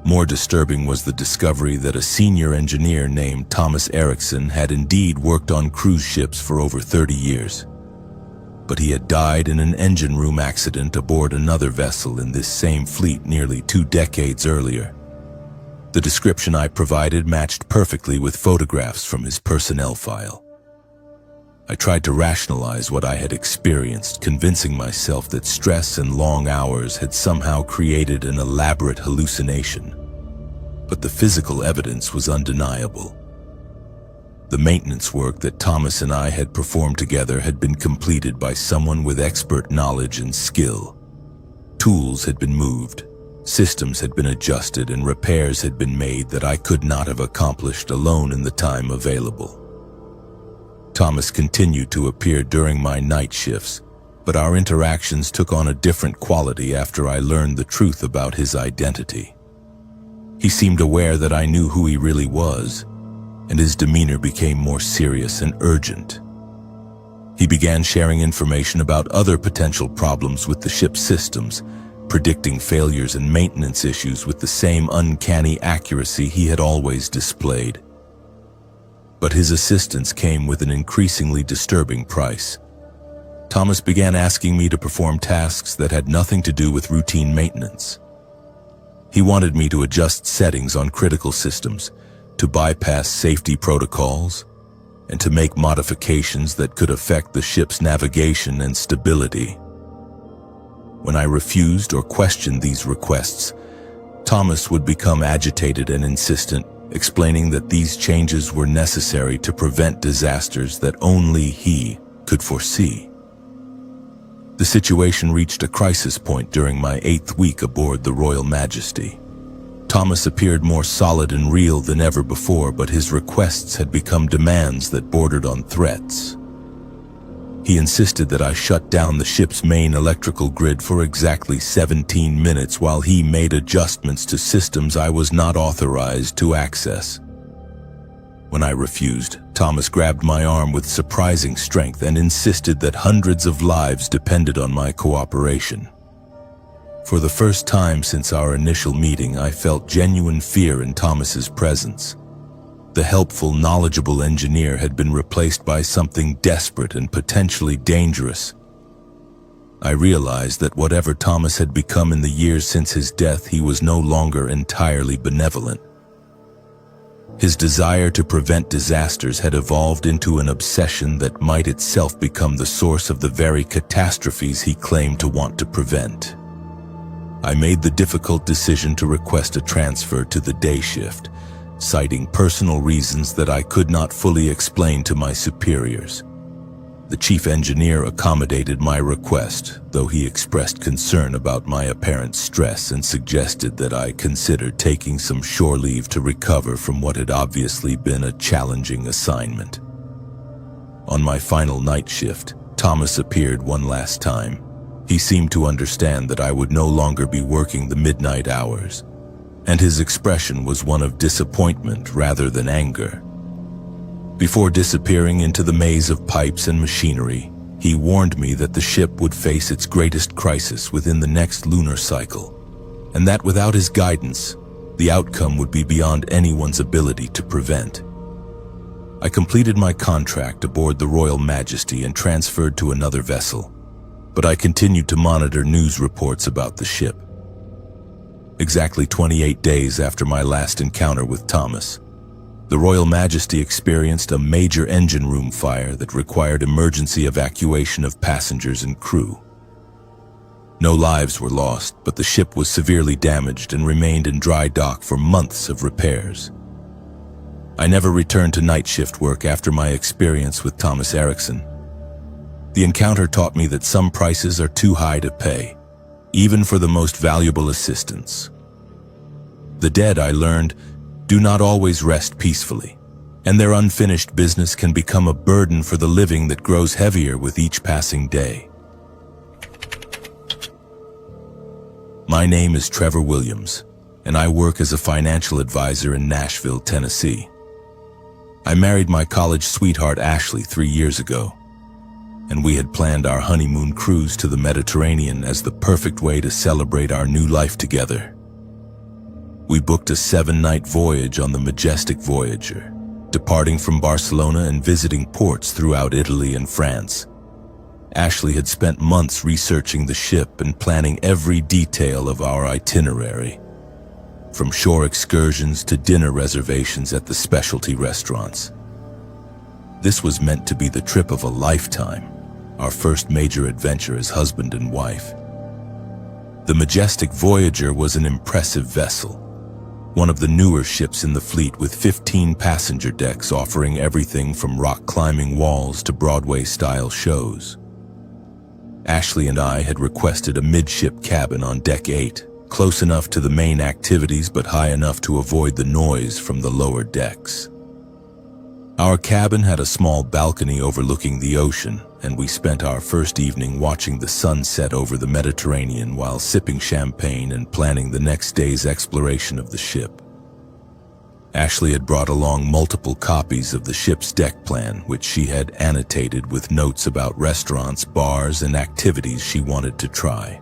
More disturbing was the discovery that a senior engineer named Thomas Erickson had indeed worked on cruise ships for over 30 years. but he had died in an engine room accident aboard another vessel in this same fleet nearly 2 decades earlier. The description I provided matched perfectly with photographs from his personnel file. I tried to rationalize what I had experienced, convincing myself that stress and long hours had somehow created an elaborate hallucination. But the physical evidence was undeniable. The maintenance work that Thomas and I had performed together had been completed by someone with expert knowledge and skill. Tools had been moved, systems had been adjusted, and repairs had been made that I could not have accomplished alone in the time available. Thomas continued to appear during my night shifts, but our interactions took on a different quality after I learned the truth about his identity. He seemed aware that I knew who he really was, and his demeanor became more serious and urgent. He began sharing information about other potential problems with the ship's systems, predicting failures and maintenance issues with the same uncanny accuracy he had always displayed. But his assistance came with an increasingly disturbing price. Thomas began asking me to perform tasks that had nothing to do with routine maintenance. He wanted me to adjust settings on critical systems, to bypass safety protocols, and to make modifications that could affect the ship's navigation and stability. When I refused or questioned these requests, Thomas would become agitated and insistent, explaining that these changes were necessary to prevent disasters that only he could foresee. The situation reached a crisis point during my 8th week aboard the Royal Majesty. Thomas appeared more solid and real than ever before, but his requests had become demands that bordered on threats. He insisted that I shut down the ship's main electrical grid for exactly 17 minutes while he made adjustments to systems I was not authorized to access. When I refused, Thomas grabbed my arm with surprising strength and insisted that hundreds of lives depended on my cooperation. For the first time since our initial meeting, I felt genuine fear in Thomas's presence. The helpful, knowledgeable engineer had been replaced by something desperate and potentially dangerous. I realized that whatever Thomas had become in the years since his death, he was no longer entirely benevolent. His desire to prevent disasters had evolved into an obsession that might itself become the source of the very catastrophes he claimed to want to prevent. I made the difficult decision to request a transfer to the day shift, citing personal reasons that I could not fully explain to my superiors. The chief engineer accommodated my request, though he expressed concern about my apparent stress and suggested that I consider taking some shore leave to recover from what had obviously been a challenging assignment. On my final night shift, Thomas appeared one last time. He seemed to understand that I would no longer be working the midnight hours, and his expression was one of disappointment rather than anger. Before disappearing into the maze of pipes and machinery, he warned me that the ship would face its greatest crisis within the next lunar cycle, and that without his guidance, the outcome would be beyond anyone's ability to prevent. I completed my contract aboard the Royal Majesty and transferred to another vessel, but I continued to monitor news reports about the ship. Exactly 28 days after my last encounter with Thomas, the Royal Majesty experienced a major engine room fire that required emergency evacuation of passengers and crew. No lives were lost, but the ship was severely damaged and remained in dry dock for months of repairs. I never returned to night shift work after my experience with Thomas Erickson. The encounter taught me that some prices are too high to pay, even for the most valuable assistance. The dead, I learned, do not always rest peacefully, and their unfinished business can become a burden for the living that grows heavier with each passing day. My name is Trevor Williams, and I work as a financial advisor in Nashville, Tennessee. I married my college sweetheart Ashley 3 years ago, and we had planned our honeymoon cruise to the Mediterranean as the perfect way to celebrate our new life together. We booked a 7-night voyage on the majestic Voyager, departing from Barcelona and visiting ports throughout Italy and France. Ashley had spent months researching the ship and planning every detail of our itinerary, from shore excursions to dinner reservations at the specialty restaurants. This was meant to be the trip of a lifetime, our first major adventure as husband and wife. The majestic Voyager was an impressive vessel, one of the newer ships in the fleet with 15 passenger decks offering everything from rock-climbing walls to Broadway-style shows. Ashley and I had requested a midship cabin on Deck 8, close enough to the main activities but high enough to avoid the noise from the lower decks. Our cabin had a small balcony overlooking the ocean, and we spent our first evening watching the sun set over the Mediterranean while sipping champagne and planning the next day's exploration of the ship. Ashley had brought along multiple copies of the ship's deck plan, which she had annotated with notes about restaurants, bars, and activities she wanted to try.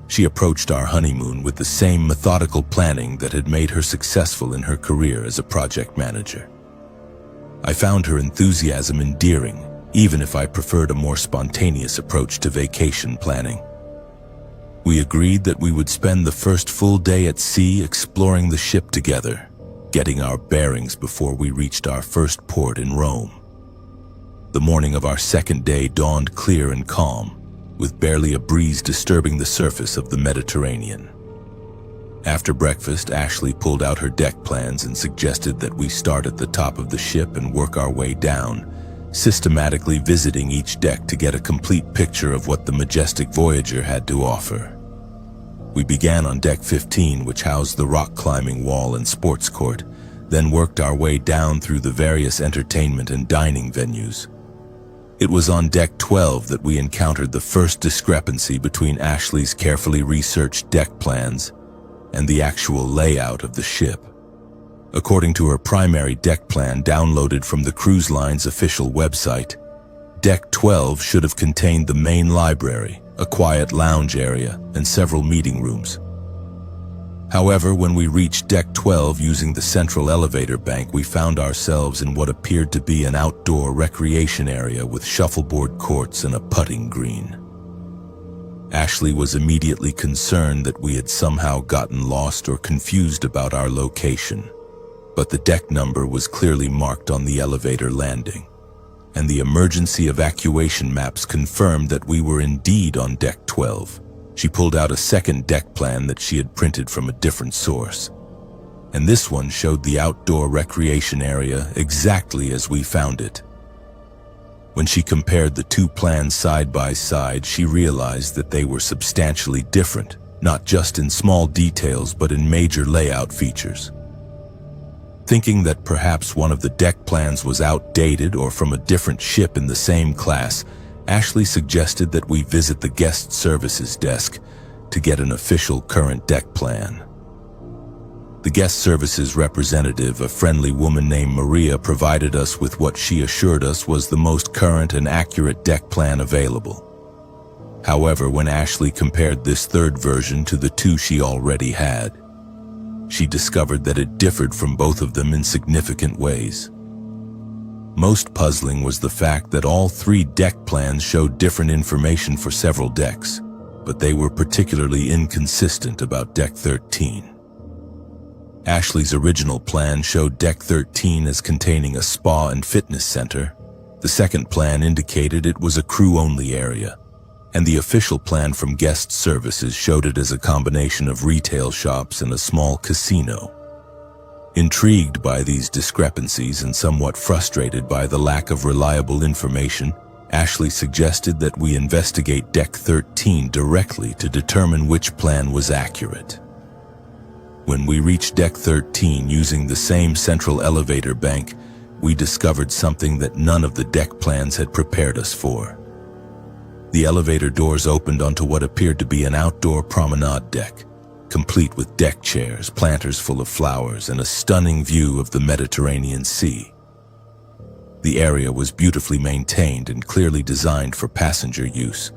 She approached our honeymoon with the same methodical planning that had made her successful in her career as a project manager. I found her enthusiasm endearing, even if I preferred a more spontaneous approach to vacation planning. We agreed that we would spend the first full day at sea exploring the ship together, getting our bearings before we reached our first port in Rome. The morning of our second day dawned clear and calm, with barely a breeze disturbing the surface of the Mediterranean. After breakfast, Ashley pulled out her deck plans and suggested that we start at the top of the ship and work our way down, systematically visiting each deck to get a complete picture of what the majestic Voyager had to offer. We began on Deck 15, which housed the rock-climbing wall and sports court, then worked our way down through the various entertainment and dining venues. It was on Deck 12 that we encountered the first discrepancy between Ashley's carefully researched deck plans and the actual layout of the ship. According to her primary deck plan downloaded from the cruise line's official website, Deck 12 should have contained the main library, a quiet lounge area, and several meeting rooms. However, when we reached Deck 12 using the central elevator bank, we found ourselves in what appeared to be an outdoor recreation area with shuffleboard courts and a putting green. Ashley was immediately concerned that we had somehow gotten lost or confused about our location, but the deck number was clearly marked on the elevator landing, and the emergency evacuation maps confirmed that we were indeed on Deck 12. She pulled out a second deck plan that she had printed from a different source, and this one showed the outdoor recreation area exactly as we found it. When she compared the two plans side by side, she realized that they were substantially different, not just in small details but in major layout features. Thinking that perhaps one of the deck plans was outdated or from a different ship in the same class, Ashley suggested that we visit the guest services desk to get an official current deck plan. The guest services representative, a friendly woman named Maria, provided us with what she assured us was the most current and accurate deck plan available. However, when Ashley compared this third version to the two she already had, she discovered that it differed from both of them in significant ways. Most puzzling was the fact that all three deck plans showed different information for several decks, but they were particularly inconsistent about Deck 13. Ashley's original plan showed Deck 13 as containing a spa and fitness center. The second plan indicated it was a crew-only area, and the official plan from guest services showed it as a combination of retail shops and a small casino. Intrigued by these discrepancies and somewhat frustrated by the lack of reliable information, Ashley suggested that we investigate Deck 13 directly to determine which plan was accurate. When we reached Deck 13 using the same central elevator bank, we discovered something that none of the deck plans had prepared us for. The elevator doors opened onto what appeared to be an outdoor promenade deck, complete with deck chairs, planters full of flowers, and a stunning view of the Mediterranean Sea. The area was beautifully maintained and clearly designed for passenger use,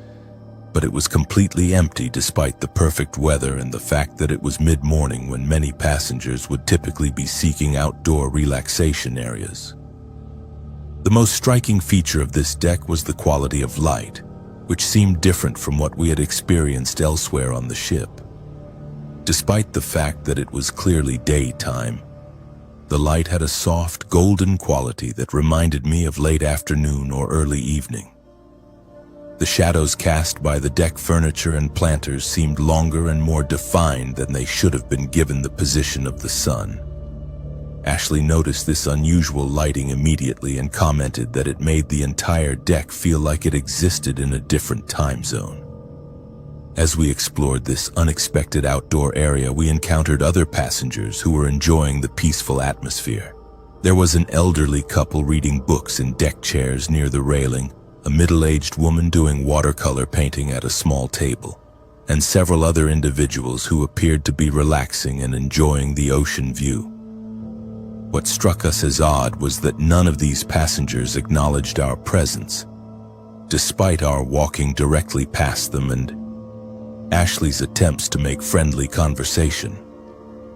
but it was completely empty despite the perfect weather and the fact that it was mid-morning when many passengers would typically be seeking outdoor relaxation areas. The most striking feature of this deck was the quality of light, which seemed different from what we had experienced elsewhere on the ship. Despite the fact that it was clearly daytime, the light had a soft, golden quality that reminded me of late afternoon or early evening. The shadows cast by the deck furniture and planters seemed longer and more defined than they should have been given the position of the sun. Ashley noticed this unusual lighting immediately and commented that it made the entire deck feel like it existed in a different time zone. As we explored this unexpected outdoor area, we encountered other passengers who were enjoying the peaceful atmosphere. There was an elderly couple reading books in deck chairs near the railing, a middle-aged woman doing watercolor painting at a small table, and several other individuals who appeared to be relaxing and enjoying the ocean view. What struck us as odd was that none of these passengers acknowledged our presence, despite our walking directly past them and Ashley's attempts to make friendly conversation.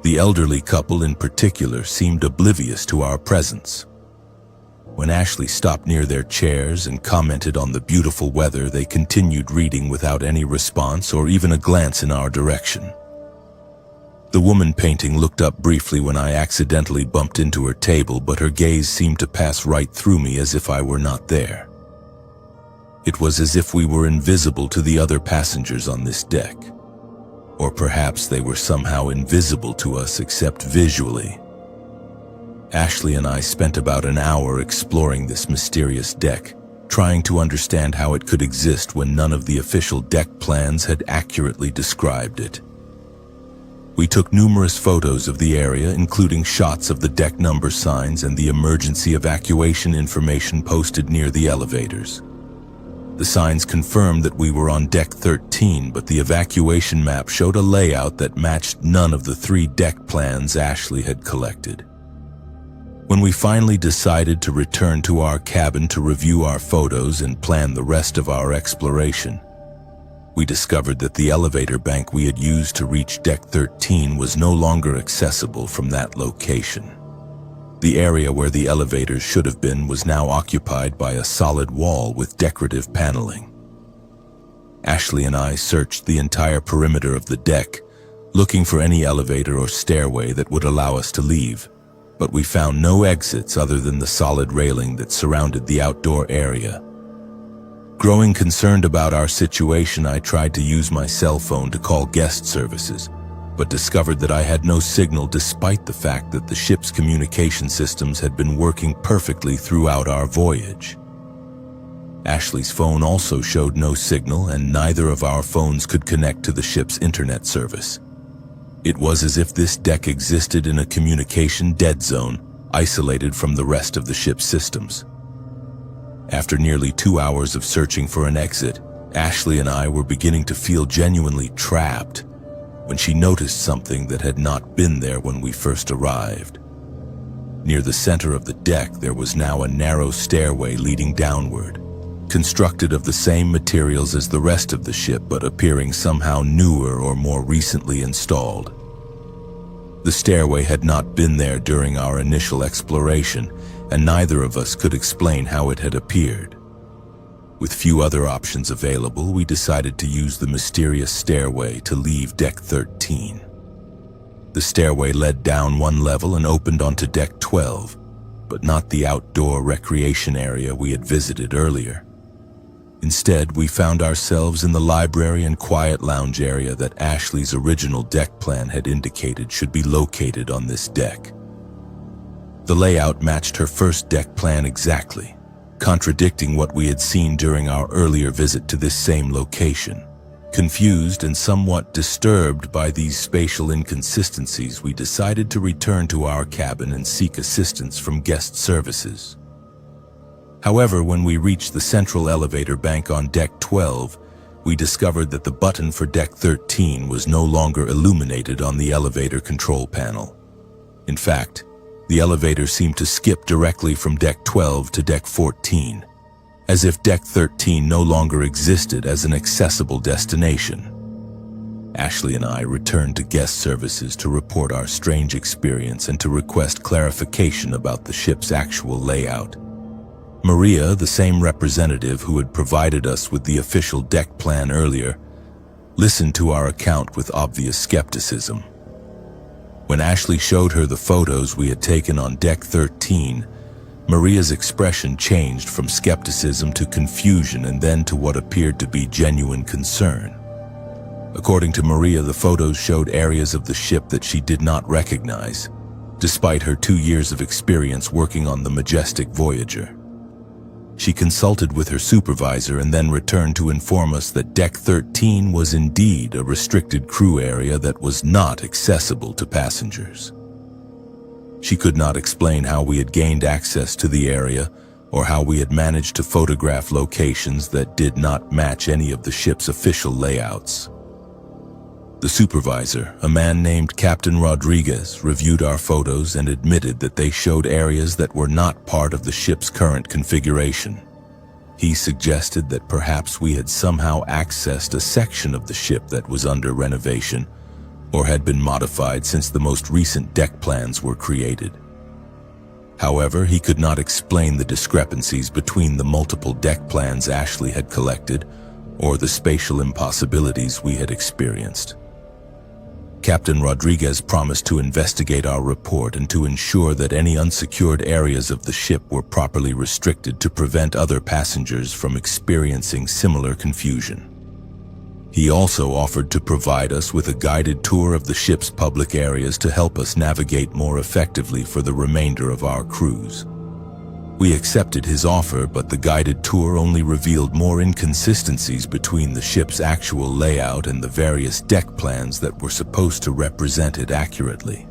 The elderly couple in particular seemed oblivious to our presence. When Ashley stopped near their chairs and commented on the beautiful weather, they continued reading without any response or even a glance in our direction. The woman painting looked up briefly when I accidentally bumped into her table, but her gaze seemed to pass right through me as if I were not there. It was as if we were invisible to the other passengers on this deck. Or perhaps they were somehow invisible to us except visually. Ashley and I spent about an hour exploring this mysterious deck, trying to understand how it could exist when none of the official deck plans had accurately described it. We took numerous photos of the area, including shots of the deck number signs and the emergency evacuation information posted near the elevators. The signs confirmed that we were on deck 13, but the evacuation map showed a layout that matched none of the 3 deck plans Ashley had collected. When we finally decided to return to our cabin to review our photos and plan the rest of our exploration, we discovered that the elevator bank we had used to reach deck 13 was no longer accessible from that location. The area where the elevators should have been was now occupied by a solid wall with decorative paneling. Ashley and I searched the entire perimeter of the deck, looking for any elevator or stairway that would allow us to leave, but we found no exits other than the solid railing that surrounded the outdoor area. Growing concerned about our situation, I tried to use my cell phone to call guest services, but discovered that I had no signal despite the fact that the ship's communication systems had been working perfectly throughout our voyage. Ashley's phone also showed no signal, and neither of our phones could connect to the ship's internet service. It was as if this deck existed in a communication dead zone, isolated from the rest of the ship's systems. After nearly 2 hours of searching for an exit, Ashley and I were beginning to feel genuinely trapped when she noticed something that had not been there when we first arrived. Near the center of the deck, there was now a narrow stairway leading downward, constructed of the same materials as the rest of the ship but appearing somehow newer or more recently installed. The stairway had not been there during our initial exploration, and neither of us could explain how it had appeared. With few other options available, we decided to use the mysterious stairway to leave deck 13. The stairway led down 1 level and opened onto deck 12, but not the outdoor recreation area we had visited earlier. Instead, we found ourselves in the library and quiet lounge area that Ashley's original deck plan had indicated should be located on this deck. The layout matched her first deck plan exactly, contradicting what we had seen during our earlier visit to this same location. Confused and somewhat disturbed by these spatial inconsistencies, we decided to return to our cabin and seek assistance from guest services. However, when we reached the central elevator bank on deck 12, we discovered that the button for deck 13 was no longer illuminated on the elevator control panel. In fact, the elevator seemed to skip directly from deck 12 to deck 14, as if deck 13 no longer existed as an accessible destination. Ashley and I returned to guest services to report our strange experience and to request clarification about the ship's actual layout. Maria, the same representative who had provided us with the official deck plan earlier, listened to our account with obvious skepticism. When Ashley showed her the photos we had taken on Deck 13, Maria's expression changed from skepticism to confusion and then to what appeared to be genuine concern. According to Maria, the photos showed areas of the ship that she did not recognize, despite her 2 years of experience working on the majestic Voyager. She consulted with her supervisor and then returned to inform us that Deck 13 was indeed a restricted crew area that was not accessible to passengers. She could not explain how we had gained access to the area or how we had managed to photograph locations that did not match any of the ship's official layouts. The supervisor, a man named Captain Rodriguez, reviewed our photos and admitted that they showed areas that were not part of the ship's current configuration. He suggested that perhaps we had somehow accessed a section of the ship that was under renovation or had been modified since the most recent deck plans were created. However, he could not explain the discrepancies between the multiple deck plans Ashley had collected or the spatial impossibilities we had experienced. Captain Rodriguez promised to investigate our report and to ensure that any unsecured areas of the ship were properly restricted to prevent other passengers from experiencing similar confusion. He also offered to provide us with a guided tour of the ship's public areas to help us navigate more effectively for the remainder of our cruise. We accepted his offer, but the guided tour only revealed more inconsistencies between the ship's actual layout and the various deck plans that were supposed to represent it accurately.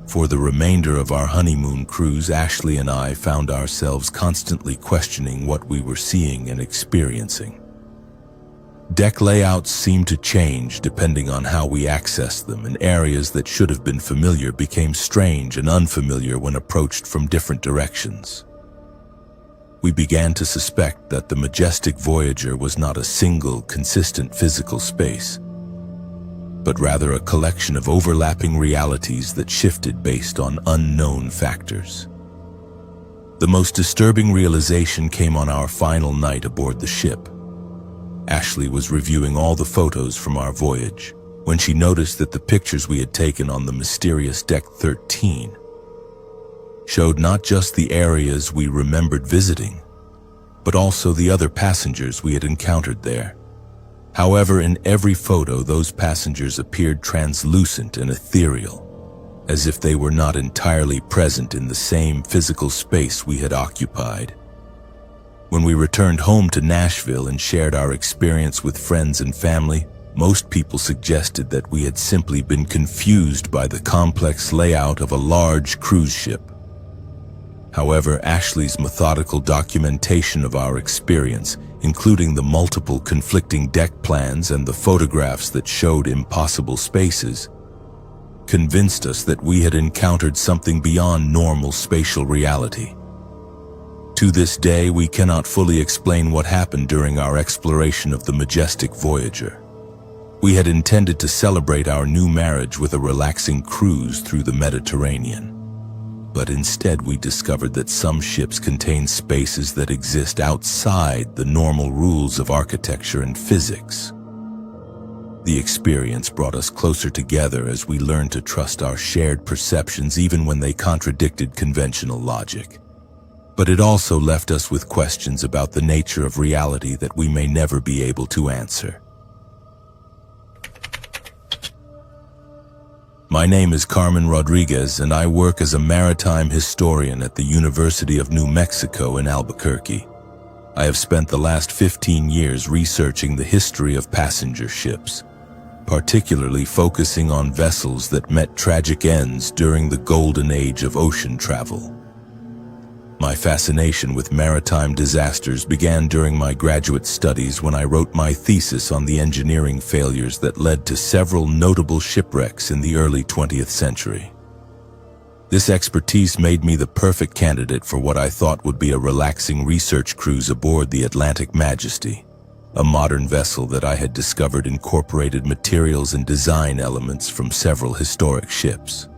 For the remainder of our honeymoon cruise, Ashley and I found ourselves constantly questioning what we were seeing and experiencing. Deck layouts seemed to change depending on how we accessed them, and areas that should have been familiar became strange and unfamiliar when approached from different directions. We began to suspect that the majestic Voyager was not a single, consistent physical space, but rather a collection of overlapping realities that shifted based on unknown factors. The most disturbing realization came on our final night aboard the ship. Ashley was reviewing all the photos from our voyage when she noticed that the pictures we had taken on the mysterious Deck 13 showed not just the areas we remembered visiting, but also the other passengers we had encountered there. However, in every photo, those passengers appeared translucent and ethereal, as if they were not entirely present in the same physical space we had occupied. When we returned home to Nashville and shared our experience with friends and family, most people suggested that we had simply been confused by the complex layout of a large cruise ship. However, Ashley's methodical documentation of our experience, including the multiple conflicting deck plans and the photographs that showed impossible spaces, convinced us that we had encountered something beyond normal spatial reality. To this day, we cannot fully explain what happened during our exploration of the majestic Voyager. We had intended to celebrate our new marriage with a relaxing cruise through the Mediterranean. But instead, we discovered that some ships contain spaces that exist outside the normal rules of architecture and physics. The experience brought us closer together as we learned to trust our shared perceptions even when they contradicted conventional logic. But it also left us with questions about the nature of reality that we may never be able to answer. My name is Carmen Rodriguez, and I work as a maritime historian at the University of New Mexico in Albuquerque. I have spent the last 15 years researching the history of passenger ships, particularly focusing on vessels that met tragic ends during the golden age of ocean travel. My fascination with maritime disasters began during my graduate studies when I wrote my thesis on the engineering failures that led to several notable shipwrecks in the early 20th century. This expertise made me the perfect candidate for what I thought would be a relaxing research cruise aboard the Atlantic Majesty, a modern vessel that I had discovered incorporated materials and design elements from several historic ships.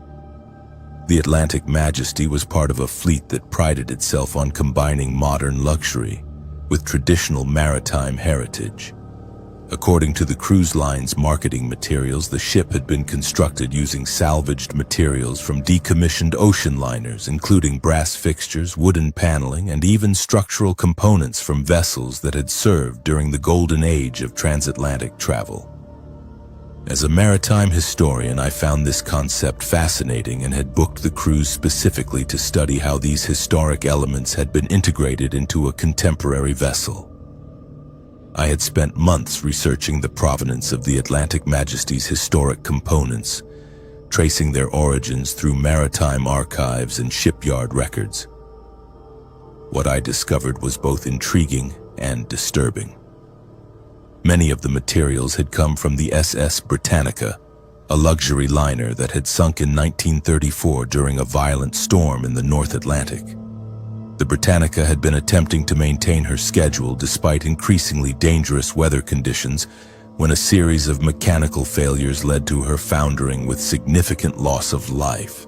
The Atlantic Majesty was part of a fleet that prided itself on combining modern luxury with traditional maritime heritage. According to the cruise line's marketing materials, the ship had been constructed using salvaged materials from decommissioned ocean liners, including brass fixtures, wooden paneling, and even structural components from vessels that had served during the golden age of transatlantic travel. As a maritime historian, I found this concept fascinating and had booked the cruise specifically to study how these historic elements had been integrated into a contemporary vessel. I had spent months researching the provenance of the Atlantic Majesty's historic components, tracing their origins through maritime archives and shipyard records. What I discovered was both intriguing and disturbing. Many of the materials had come from the SS Britannica, a luxury liner that had sunk in 1934 during a violent storm in the North Atlantic. The Britannica had been attempting to maintain her schedule despite increasingly dangerous weather conditions when a series of mechanical failures led to her foundering with significant loss of life.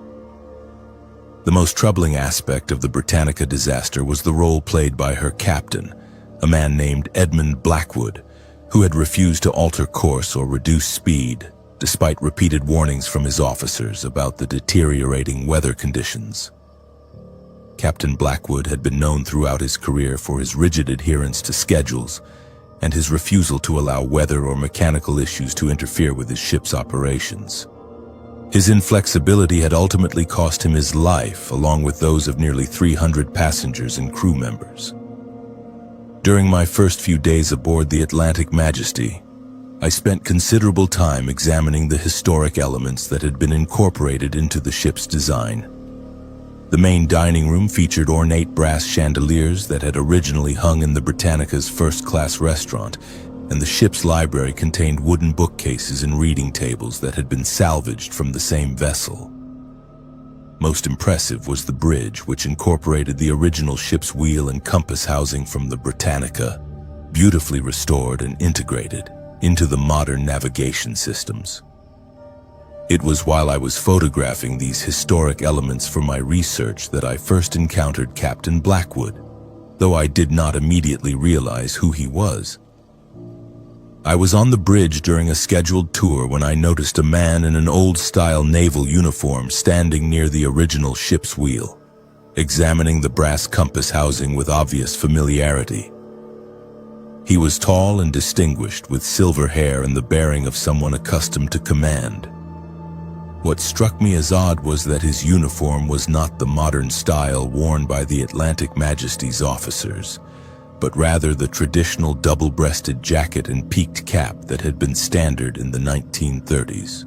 The most troubling aspect of the Britannica disaster was the role played by her captain, a man named Edmund Blackwood, who had refused to alter course or reduce speed, despite repeated warnings from his officers about the deteriorating weather conditions. Captain Blackwood had been known throughout his career for his rigid adherence to schedules and his refusal to allow weather or mechanical issues to interfere with his ship's operations. His inflexibility had ultimately cost him his life, along with those of nearly 300 passengers and crew members. During my first few days aboard the Atlantic Majesty, I spent considerable time examining the historic elements that had been incorporated into the ship's design. The main dining room featured ornate brass chandeliers that had originally hung in the Britannica's first-class restaurant, and the ship's library contained wooden bookcases and reading tables that had been salvaged from the same vessel. Most impressive was the bridge, which incorporated the original ship's wheel and compass housing from the Britannica, beautifully restored and integrated into the modern navigation systems. It was while I was photographing these historic elements for my research that I first encountered Captain Blackwood, though I did not immediately realize who he was. I was on the bridge during a scheduled tour when I noticed a man in an old-style naval uniform standing near the original ship's wheel, examining the brass compass housing with obvious familiarity. He was tall and distinguished, with silver hair and the bearing of someone accustomed to command. What struck me as odd was that his uniform was not the modern style worn by the Atlantic Majesty's officers, but rather the traditional double-breasted jacket and peaked cap that had been standard in the 1930s.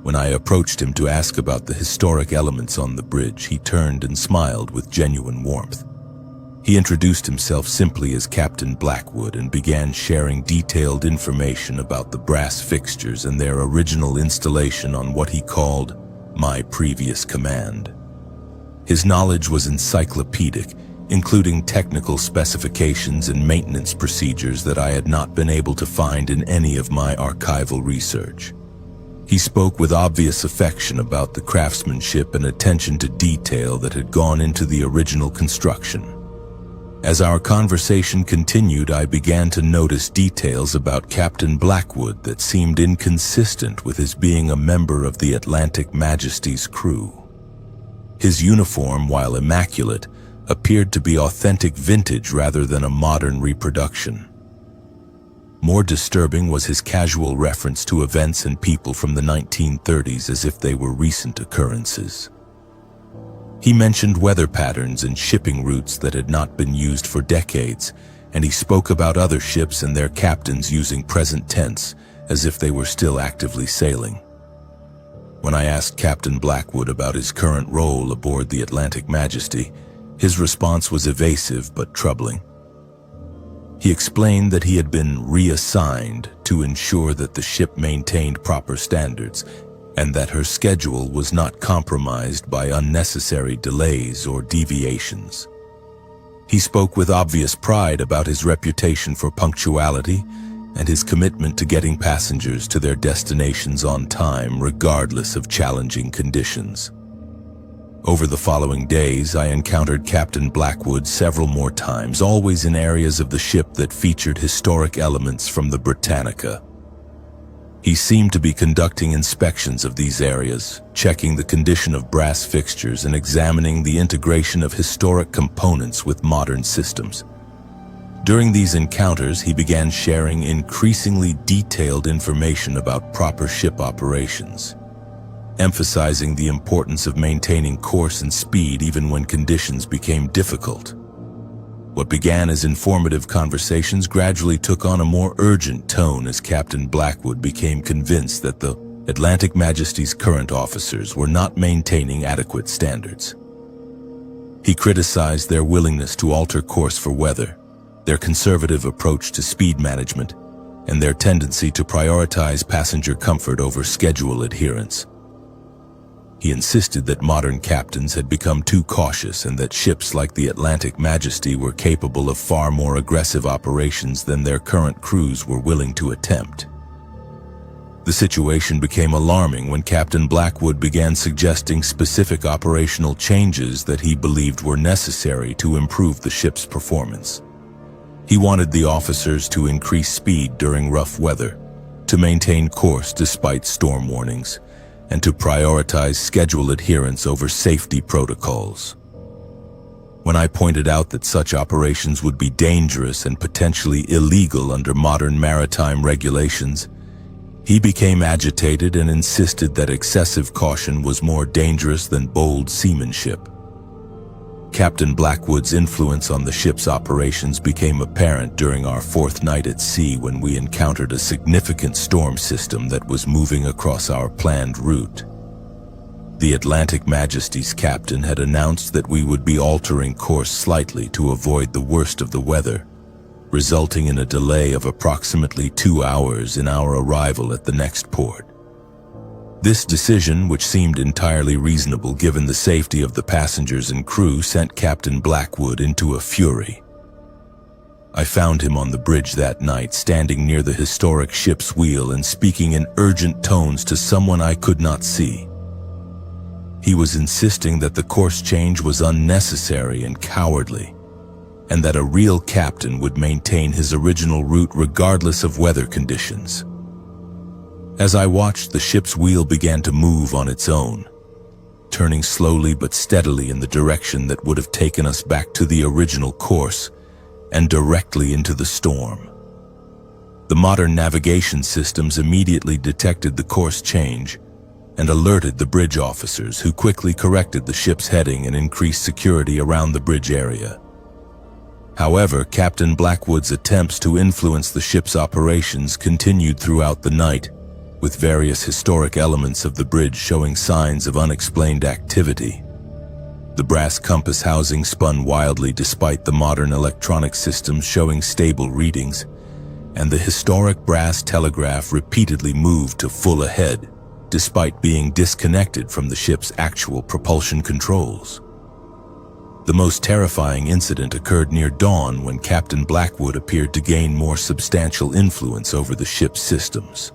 When I approached him to ask about the historic elements on the bridge, he turned and smiled with genuine warmth. He introduced himself simply as Captain Blackwood and began sharing detailed information about the brass fixtures and their original installation on what he called my previous command. His knowledge was encyclopedic, including technical specifications and maintenance procedures that I had not been able to find in any of my archival research. He spoke with obvious affection about the craftsmanship and attention to detail that had gone into the original construction. As our conversation continued, I began to notice details about Captain Blackwood that seemed inconsistent with his being a member of the Atlantic Majesty's crew. His uniform, while immaculate, appeared to be authentic vintage rather than a modern reproduction. More disturbing was his casual reference to events and people from the 1930s as if they were recent occurrences. He mentioned weather patterns and shipping routes that had not been used for decades, and he spoke about other ships and their captains using present tense as if they were still actively sailing. When I asked Captain Blackwood about his current role aboard the Atlantic Majesty, his response was evasive but troubling. He explained that he had been reassigned to ensure that the ship maintained proper standards and that her schedule was not compromised by unnecessary delays or deviations. He spoke with obvious pride about his reputation for punctuality and his commitment to getting passengers to their destinations on time regardless of challenging conditions. Over the following days, I encountered Captain Blackwood several more times, always in areas of the ship that featured historic elements from the Britannica. He seemed to be conducting inspections of these areas, checking the condition of brass fixtures and examining the integration of historic components with modern systems. During these encounters, he began sharing increasingly detailed information about proper ship operations, emphasizing the importance of maintaining course and speed even when conditions became difficult. What began as informative conversations gradually took on a more urgent tone as Captain Blackwood became convinced that the Atlantic Majesty's current officers were not maintaining adequate standards. He criticized their willingness to alter course for weather, their conservative approach to speed management, and their tendency to prioritize passenger comfort over schedule adherence. He insisted that modern captains had become too cautious and that ships like the Atlantic Majesty were capable of far more aggressive operations than their current crews were willing to attempt. The situation became alarming when Captain Blackwood began suggesting specific operational changes that he believed were necessary to improve the ship's performance. He wanted the officers to increase speed during rough weather, to maintain course despite storm warnings, and to prioritize schedule adherence over safety protocols. When I pointed out that such operations would be dangerous and potentially illegal under modern maritime regulations, he became agitated and insisted that excessive caution was more dangerous than bold seamanship. Captain Blackwood's influence on the ship's operations became apparent during our fourth night at sea when we encountered a significant storm system that was moving across our planned route. The Atlantic Majesty's captain had announced that we would be altering course slightly to avoid the worst of the weather, resulting in a delay of approximately 2 hours in our arrival at the next port. This decision, which seemed entirely reasonable given the safety of the passengers and crew, sent Captain Blackwood into a fury. I found him on the bridge that night, standing near the historic ship's wheel and speaking in urgent tones to someone I could not see. He was insisting that the course change was unnecessary and cowardly, and that a real captain would maintain his original route regardless of weather conditions. As I watched, the ship's wheel began to move on its own, turning slowly but steadily in the direction that would have taken us back to the original course and directly into the storm. The modern navigation systems immediately detected the course change and alerted the bridge officers, who quickly corrected the ship's heading and increased security around the bridge area. However, Captain Blackwood's attempts to influence the ship's operations continued throughout the night, with various historic elements of the bridge showing signs of unexplained activity. The brass compass housing spun wildly despite the modern electronic systems showing stable readings, and the historic brass telegraph repeatedly moved to full ahead, despite being disconnected from the ship's actual propulsion controls. The most terrifying incident occurred near dawn when Captain Blackwood appeared to gain more substantial influence over the ship's systems.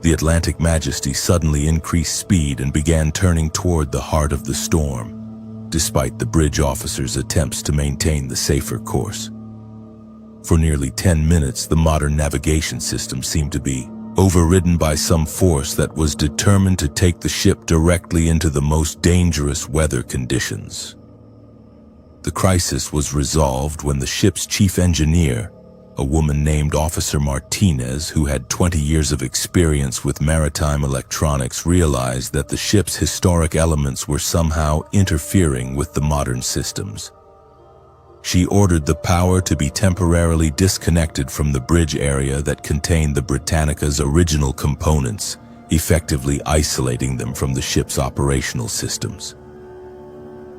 The Atlantic Majesty suddenly increased speed and began turning toward the heart of the storm, despite the bridge officers' attempts to maintain the safer course. For nearly 10 minutes, the modern navigation system seemed to be overridden by some force that was determined to take the ship directly into the most dangerous weather conditions. The crisis was resolved when the ship's chief engineer, a woman named Officer Martinez, who had 20 years of experience with maritime electronics, realized that the ship's historic elements were somehow interfering with the modern systems. She ordered the power to be temporarily disconnected from the bridge area that contained the Britannica's original components, effectively isolating them from the ship's operational systems.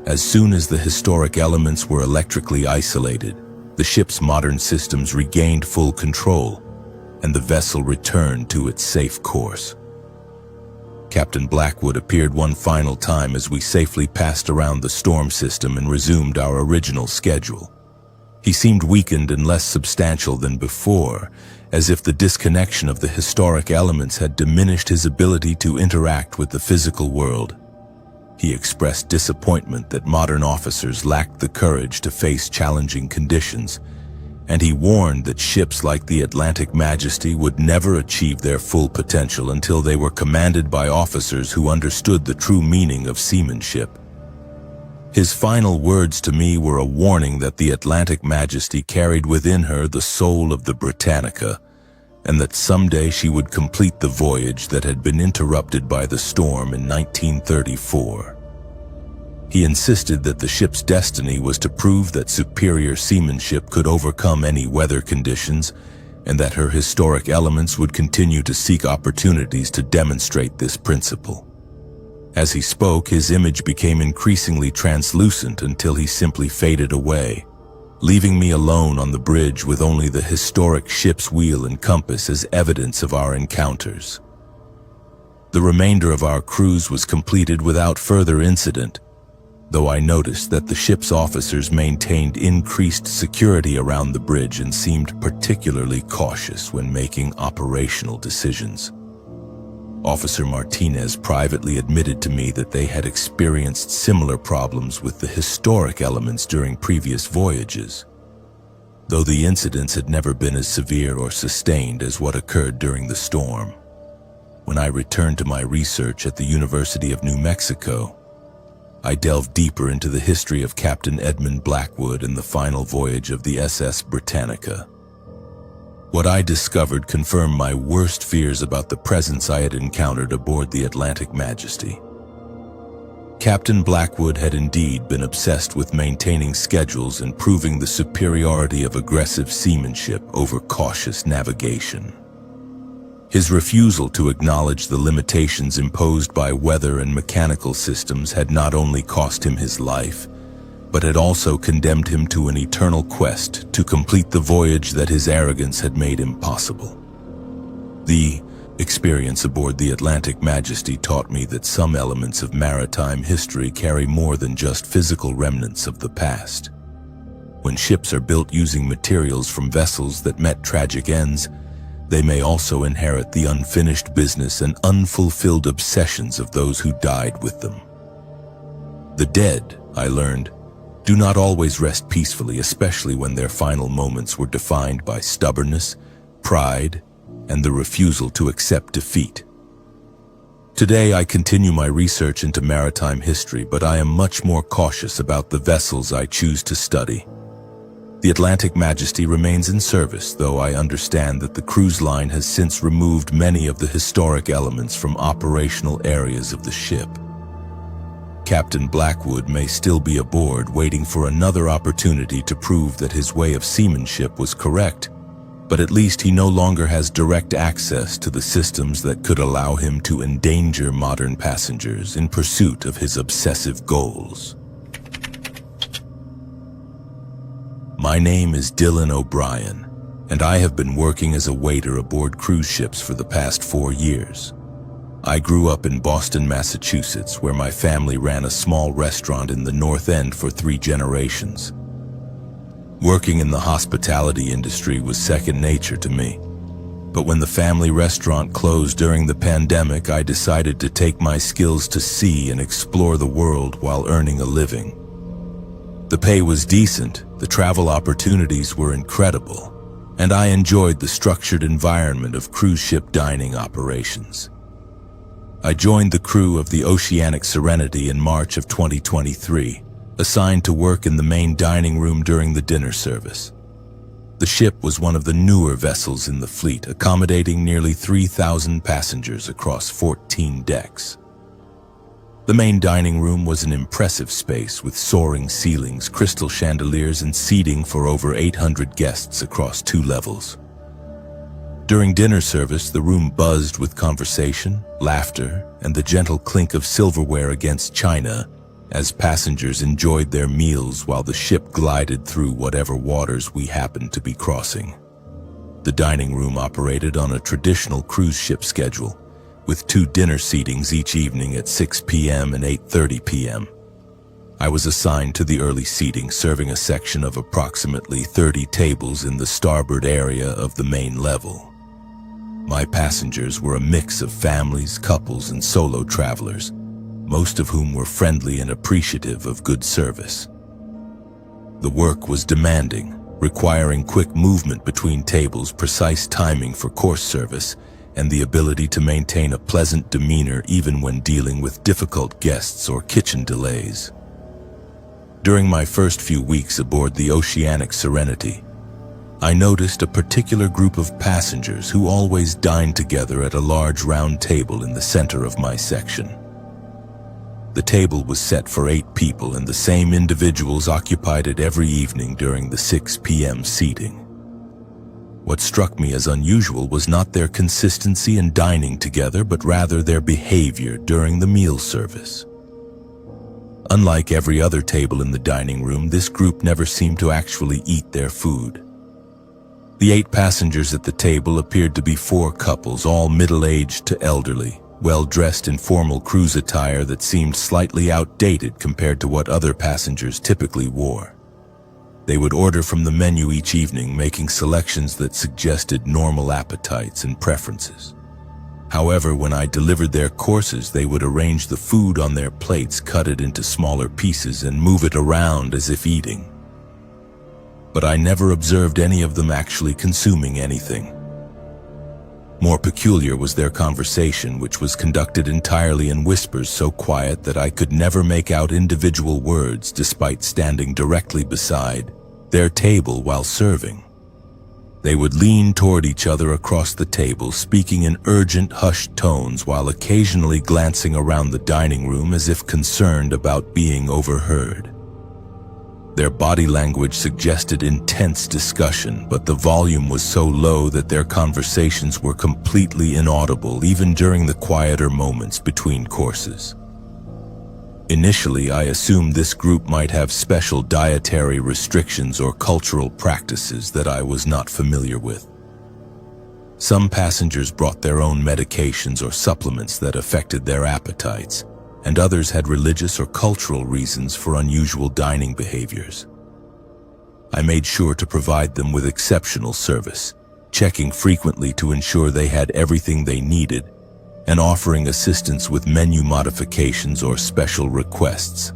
As soon as the historic elements were electrically isolated, the ship's modern systems regained full control, and the vessel returned to its safe course. Captain Blackwood appeared one final time as we safely passed around the storm system and resumed our original schedule. He seemed weakened and less substantial than before, as if the disconnection of the historic elements had diminished his ability to interact with the physical world. He expressed disappointment that modern officers lacked the courage to face challenging conditions, and he warned that ships like the Atlantic Majesty would never achieve their full potential until they were commanded by officers who understood the true meaning of seamanship. His final words to me were a warning that the Atlantic Majesty carried within her the soul of the Britannica, and that someday she would complete the voyage that had been interrupted by the storm in 1934. He insisted that the ship's destiny was to prove that superior seamanship could overcome any weather conditions, and that her historic elements would continue to seek opportunities to demonstrate this principle. As he spoke, his image became increasingly translucent until he simply faded away, leaving me alone on the bridge with only the historic ship's wheel and compass as evidence of our encounters. The remainder of our cruise was completed without further incident, though I noticed that the ship's officers maintained increased security around the bridge and seemed particularly cautious when making operational decisions. Officer Martinez privately admitted to me that they had experienced similar problems with the historic elements during previous voyages, though the incidents had never been as severe or sustained as what occurred during the storm. When I returned to my research at the University of New Mexico, I delved deeper into the history of Captain Edmund Blackwood and the final voyage of the SS Britannica. What I discovered confirmed my worst fears about the presence I had encountered aboard the Atlantic Majesty. Captain Blackwood had indeed been obsessed with maintaining schedules and proving the superiority of aggressive seamanship over cautious navigation. His refusal to acknowledge the limitations imposed by weather and mechanical systems had not only cost him his life, but had also condemned him to an eternal quest to complete the voyage that his arrogance had made impossible. The experience aboard the Atlantic Majesty taught me that some elements of maritime history carry more than just physical remnants of the past. When ships are built using materials from vessels that met tragic ends, they may also inherit the unfinished business and unfulfilled obsessions of those who died with them. The dead, I learned, do not always rest peacefully, especially when their final moments were defined by stubbornness, pride, and the refusal to accept defeat. Today, I continue my research into maritime history, but I am much more cautious about the vessels I choose to study. The Atlantic Majesty remains in service, though I understand that the cruise line has since removed many of the historic elements from operational areas of the ship. Captain Blackwood may still be aboard, waiting for another opportunity to prove that his way of seamanship was correct, but at least he no longer has direct access to the systems that could allow him to endanger modern passengers in pursuit of his obsessive goals. My name is Dylan O'Brien, and I have been working as a waiter aboard cruise ships for the past 4 years. I grew up in Boston, Massachusetts, where my family ran a small restaurant in the North End for 3 generations. Working in the hospitality industry was second nature to me. But when the family restaurant closed during the pandemic, I decided to take my skills to sea and explore the world while earning a living. The pay was decent, the travel opportunities were incredible, and I enjoyed the structured environment of cruise ship dining operations. I joined the crew of the Oceanic Serenity in March of 2023, assigned to work in the main dining room during the dinner service. The ship was one of the newer vessels in the fleet, accommodating nearly 3,000 passengers across 14 decks. The main dining room was an impressive space with soaring ceilings, crystal chandeliers, and seating for over 800 guests across 2 levels. During dinner service, the room buzzed with conversation, laughter, and the gentle clink of silverware against china as passengers enjoyed their meals while the ship glided through whatever waters we happened to be crossing. The dining room operated on a traditional cruise ship schedule, with 2 dinner seatings each evening at 6 p.m. and 8:30 p.m. I was assigned to the early seating, serving a section of approximately 30 tables in the starboard area of the main level. My passengers were a mix of families, couples, and solo travelers, most of whom were friendly and appreciative of good service. The work was demanding, requiring quick movement between tables, precise timing for course service, and the ability to maintain a pleasant demeanor even when dealing with difficult guests or kitchen delays. During my first few weeks aboard the Oceanic Serenity, I noticed a particular group of passengers who always dined together at a large round table in the center of my section. The table was set for 8 people, and the same individuals occupied it every evening during the 6 p.m. seating. What struck me as unusual was not their consistency in dining together, but rather their behavior during the meal service. Unlike every other table in the dining room, this group never seemed to actually eat their food. The 8 passengers at the table appeared to be 4 couples, all middle-aged to elderly, well-dressed in formal cruise attire that seemed slightly outdated compared to what other passengers typically wore. They would order from the menu each evening, making selections that suggested normal appetites and preferences. However, when I delivered their courses, they would arrange the food on their plates, cut it into smaller pieces, and move it around as if eating. But I never observed any of them actually consuming anything. More peculiar was their conversation, which was conducted entirely in whispers so quiet that I could never make out individual words despite standing directly beside their table while serving. They would lean toward each other across the table, speaking in urgent, hushed tones while occasionally glancing around the dining room as if concerned about being overheard. Their body language suggested intense discussion, but the volume was so low that their conversations were completely inaudible even during the quieter moments between courses. Initially, I assumed this group might have special dietary restrictions or cultural practices that I was not familiar with. Some passengers brought their own medications or supplements that affected their appetites, and others had religious or cultural reasons for unusual dining behaviors. I made sure to provide them with exceptional service, checking frequently to ensure they had everything they needed, and offering assistance with menu modifications or special requests.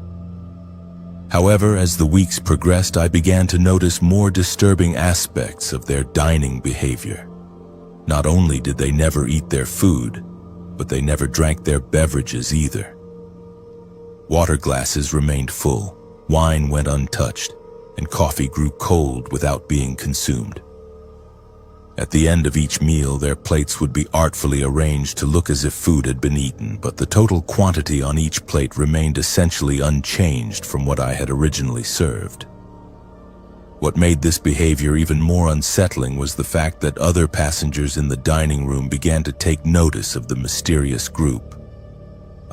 However, as the weeks progressed, I began to notice more disturbing aspects of their dining behavior. Not only did they never eat their food, but they never drank their beverages either. Water glasses remained full, wine went untouched, and coffee grew cold without being consumed. At the end of each meal, their plates would be artfully arranged to look as if food had been eaten, but the total quantity on each plate remained essentially unchanged from what I had originally served. What made this behavior even more unsettling was the fact that other passengers in the dining room began to take notice of the mysterious group.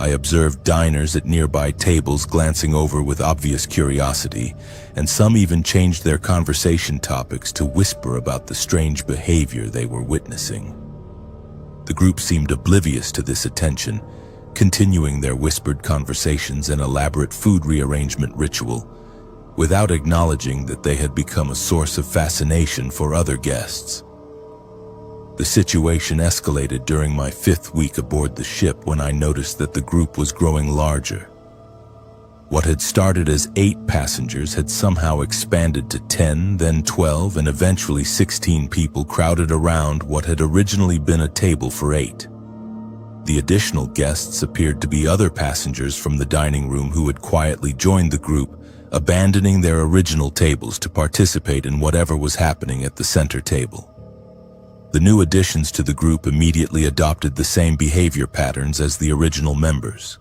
I observed diners at nearby tables glancing over with obvious curiosity, and some even changed their conversation topics to whisper about the strange behavior they were witnessing. The group seemed oblivious to this attention, continuing their whispered conversations and elaborate food rearrangement ritual, without acknowledging that they had become a source of fascination for other guests. The situation escalated during my 5th week aboard the ship when I noticed that the group was growing larger. What had started as 8 passengers had somehow expanded to 10, then 12, and eventually 16 people crowded around what had originally been a table for 8. The additional guests appeared to be other passengers from the dining room who had quietly joined the group, abandoning their original tables to participate in whatever was happening at the center table. The new additions to the group immediately adopted the same behavior patterns as the original members.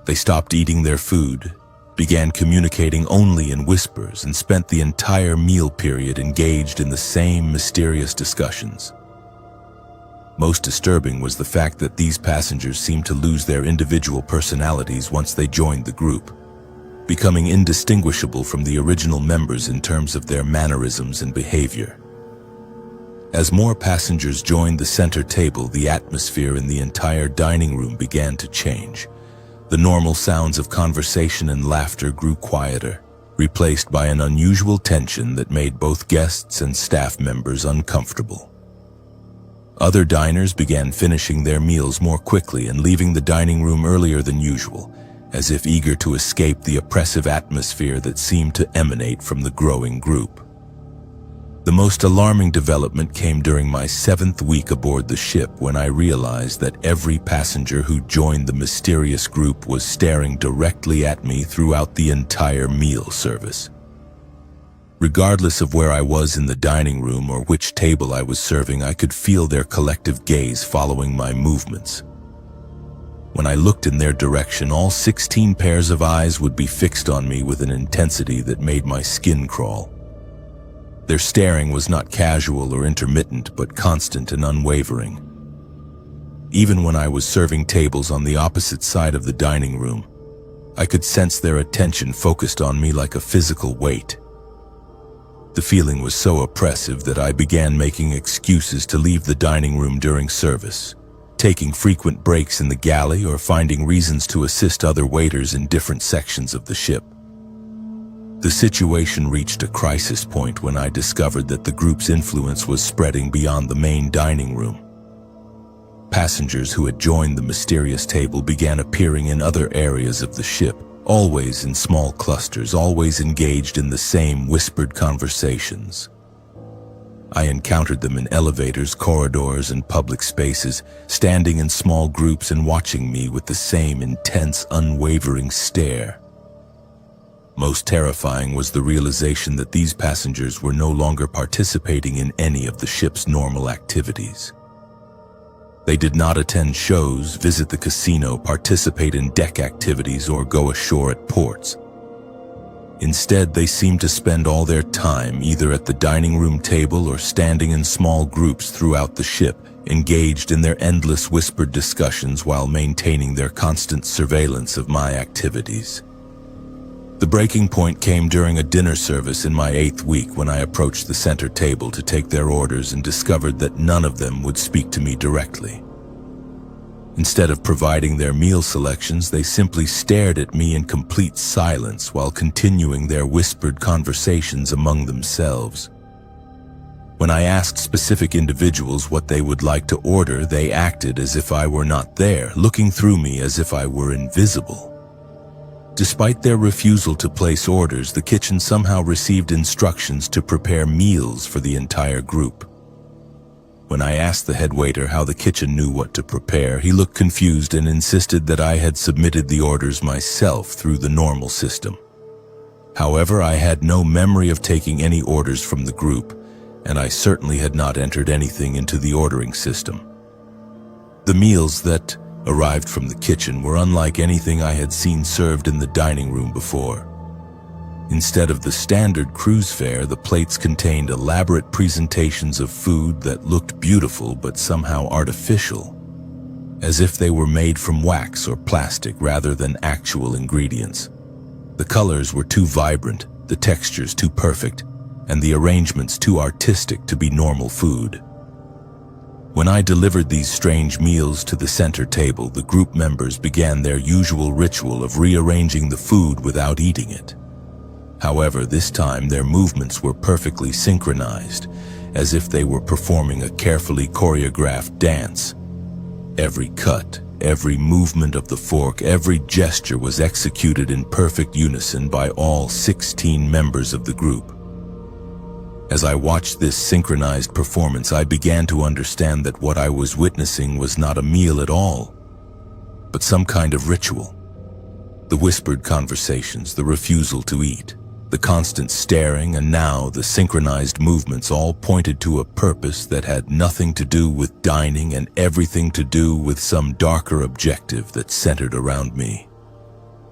They stopped eating their food, began communicating only in whispers, and spent the entire meal period engaged in the same mysterious discussions. Most disturbing was the fact that these passengers seemed to lose their individual personalities once they joined the group, becoming indistinguishable from the original members in terms of their mannerisms and behavior. As more passengers joined the center table, the atmosphere in the entire dining room began to change. The normal sounds of conversation and laughter grew quieter, replaced by an unusual tension that made both guests and staff members uncomfortable. Other diners began finishing their meals more quickly and leaving the dining room earlier than usual, as if eager to escape the oppressive atmosphere that seemed to emanate from the growing group. The most alarming development came during my 7th week aboard the ship, when I realized that every passenger who joined the mysterious group was staring directly at me throughout the entire meal service. Regardless of where I was in the dining room or which table I was serving, I could feel their collective gaze following my movements. When I looked in their direction, all 16 pairs of eyes would be fixed on me with an intensity that made my skin crawl. Their staring was not casual or intermittent, but constant and unwavering. Even when I was serving tables on the opposite side of the dining room, I could sense their attention focused on me like a physical weight. The feeling was so oppressive that I began making excuses to leave the dining room during service, taking frequent breaks in the galley or finding reasons to assist other waiters in different sections of the ship. The situation reached a crisis point when I discovered that the group's influence was spreading beyond the main dining room. Passengers who had joined the mysterious table began appearing in other areas of the ship, always in small clusters, always engaged in the same whispered conversations. I encountered them in elevators, corridors, and public spaces, standing in small groups and watching me with the same intense, unwavering stare. Most terrifying was the realization that these passengers were no longer participating in any of the ship's normal activities. They did not attend shows, visit the casino, participate in deck activities, or go ashore at ports. Instead, they seemed to spend all their time either at the dining room table or standing in small groups throughout the ship, engaged in their endless whispered discussions while maintaining their constant surveillance of my activities. The breaking point came during a dinner service in my 8th week, when I approached the center table to take their orders and discovered that none of them would speak to me directly. Instead of providing their meal selections, they simply stared at me in complete silence while continuing their whispered conversations among themselves. When I asked specific individuals what they would like to order, they acted as if I were not there, looking through me as if I were invisible. Despite their refusal to place orders, the kitchen somehow received instructions to prepare meals for the entire group. When I asked the head waiter how the kitchen knew what to prepare, he looked confused and insisted that I had submitted the orders myself through the normal system. However, I had no memory of taking any orders from the group, and I certainly had not entered anything into the ordering system. The meals that arrived from the kitchen were unlike anything I had seen served in the dining room before. Instead of the standard cruise fare, the plates contained elaborate presentations of food that looked beautiful but somehow artificial, as if they were made from wax or plastic rather than actual ingredients. The colors were too vibrant, the textures too perfect, and the arrangements too artistic to be normal food. When I delivered these strange meals to the center table, the group members began their usual ritual of rearranging the food without eating it. However, this time their movements were perfectly synchronized, as if they were performing a carefully choreographed dance. Every cut, every movement of the fork, every gesture was executed in perfect unison by all 16 members of the group. As I watched this synchronized performance, I began to understand that what I was witnessing was not a meal at all, but some kind of ritual. The whispered conversations, the refusal to eat, the constant staring, and now the synchronized movements all pointed to a purpose that had nothing to do with dining and everything to do with some darker objective that centered around me.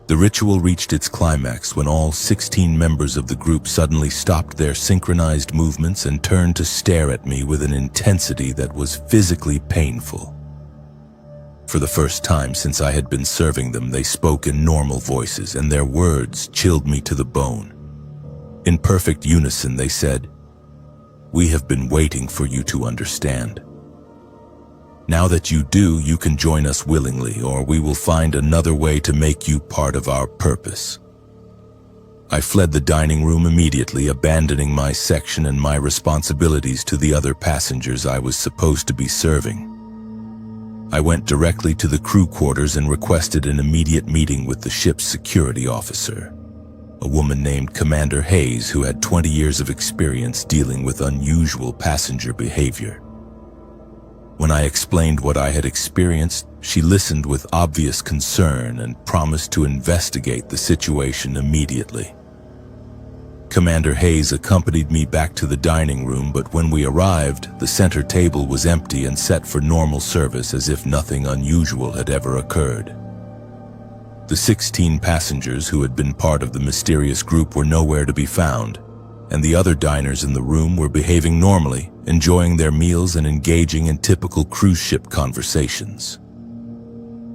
The ritual reached its climax when all 16 members of the group suddenly stopped their synchronized movements and turned to stare at me with an intensity that was physically painful. For the first time since I had been serving them, they spoke in normal voices, and their words chilled me to the bone. In perfect unison, they said, "We have been waiting for you to understand. Now that you do, you can join us willingly, or we will find another way to make you part of our purpose." I fled the dining room immediately, abandoning my section and my responsibilities to the other passengers I was supposed to be serving. I went directly to the crew quarters and requested an immediate meeting with the ship's security officer, a woman named Commander Hayes who had 20 years of experience dealing with unusual passenger behavior. When I explained what I had experienced, she listened with obvious concern and promised to investigate the situation immediately. Commander Hayes accompanied me back to the dining room, but when we arrived, the center table was empty and set for normal service as if nothing unusual had ever occurred. The 16 passengers who had been part of the mysterious group were nowhere to be found, and the other diners in the room were behaving normally, enjoying their meals and engaging in typical cruise ship conversations.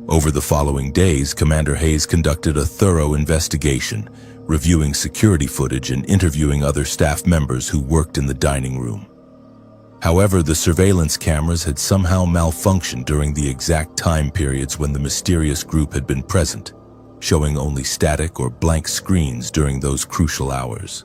Over the following days, Commander Hayes conducted a thorough investigation, reviewing security footage and interviewing other staff members who worked in the dining room. However, the surveillance cameras had somehow malfunctioned during the exact time periods when the mysterious group had been present, showing only static or blank screens during those crucial hours.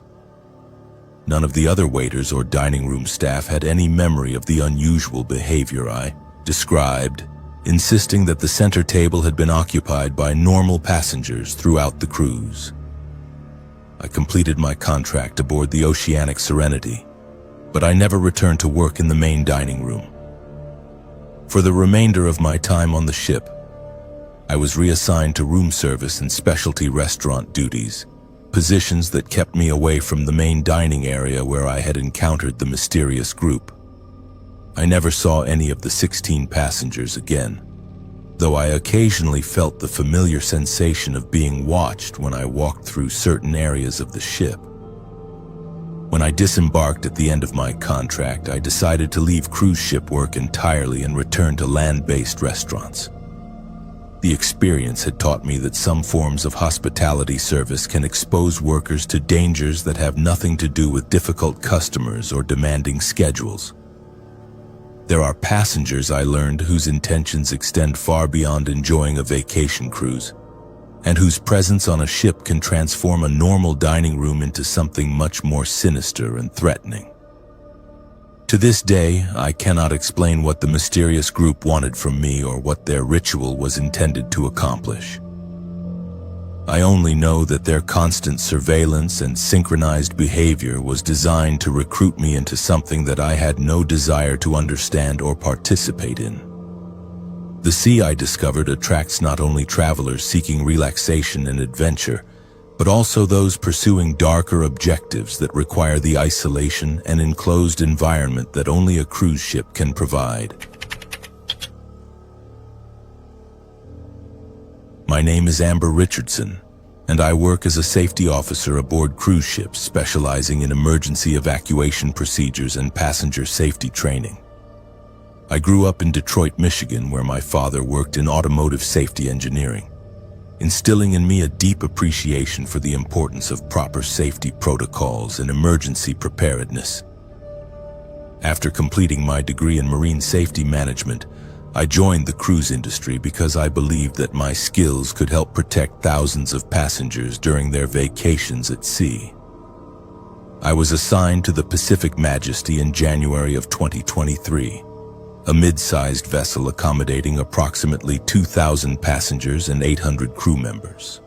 None of the other waiters or dining room staff had any memory of the unusual behavior I described, insisting that the center table had been occupied by normal passengers throughout the cruise. I completed my contract aboard the Oceanic Serenity, but I never returned to work in the main dining room. For the remainder of my time on the ship, I was reassigned to room service and specialty restaurant duties, positions that kept me away from the main dining area where I had encountered the mysterious group. I never saw any of the 16 passengers again, though I occasionally felt the familiar sensation of being watched when I walked through certain areas of the ship. When I disembarked at the end of my contract, I decided to leave cruise ship work entirely and return to land-based restaurants. The experience had taught me that some forms of hospitality service can expose workers to dangers that have nothing to do with difficult customers or demanding schedules. There are passengers, I learned, whose intentions extend far beyond enjoying a vacation cruise, and whose presence on a ship can transform a normal dining room into something much more sinister and threatening. To this day, I cannot explain what the mysterious group wanted from me or what their ritual was intended to accomplish. I only know that their constant surveillance and synchronized behavior was designed to recruit me into something that I had no desire to understand or participate in. The sea, I discovered, attracts not only travelers seeking relaxation and adventure, but also those pursuing darker objectives that require the isolation and enclosed environment that only a cruise ship can provide. My name is Amber Richardson, and I work as a safety officer aboard cruise ships specializing in emergency evacuation procedures and passenger safety training. I grew up in Detroit, Michigan, where my father worked in automotive safety engineering, instilling in me a deep appreciation for the importance of proper safety protocols and emergency preparedness. After completing my degree in marine safety management, I joined the cruise industry because I believed that my skills could help protect thousands of passengers during their vacations at sea. I was assigned to the Pacific Majesty in January of 2023, a mid-sized vessel accommodating approximately 2,000 passengers and 800 crew members.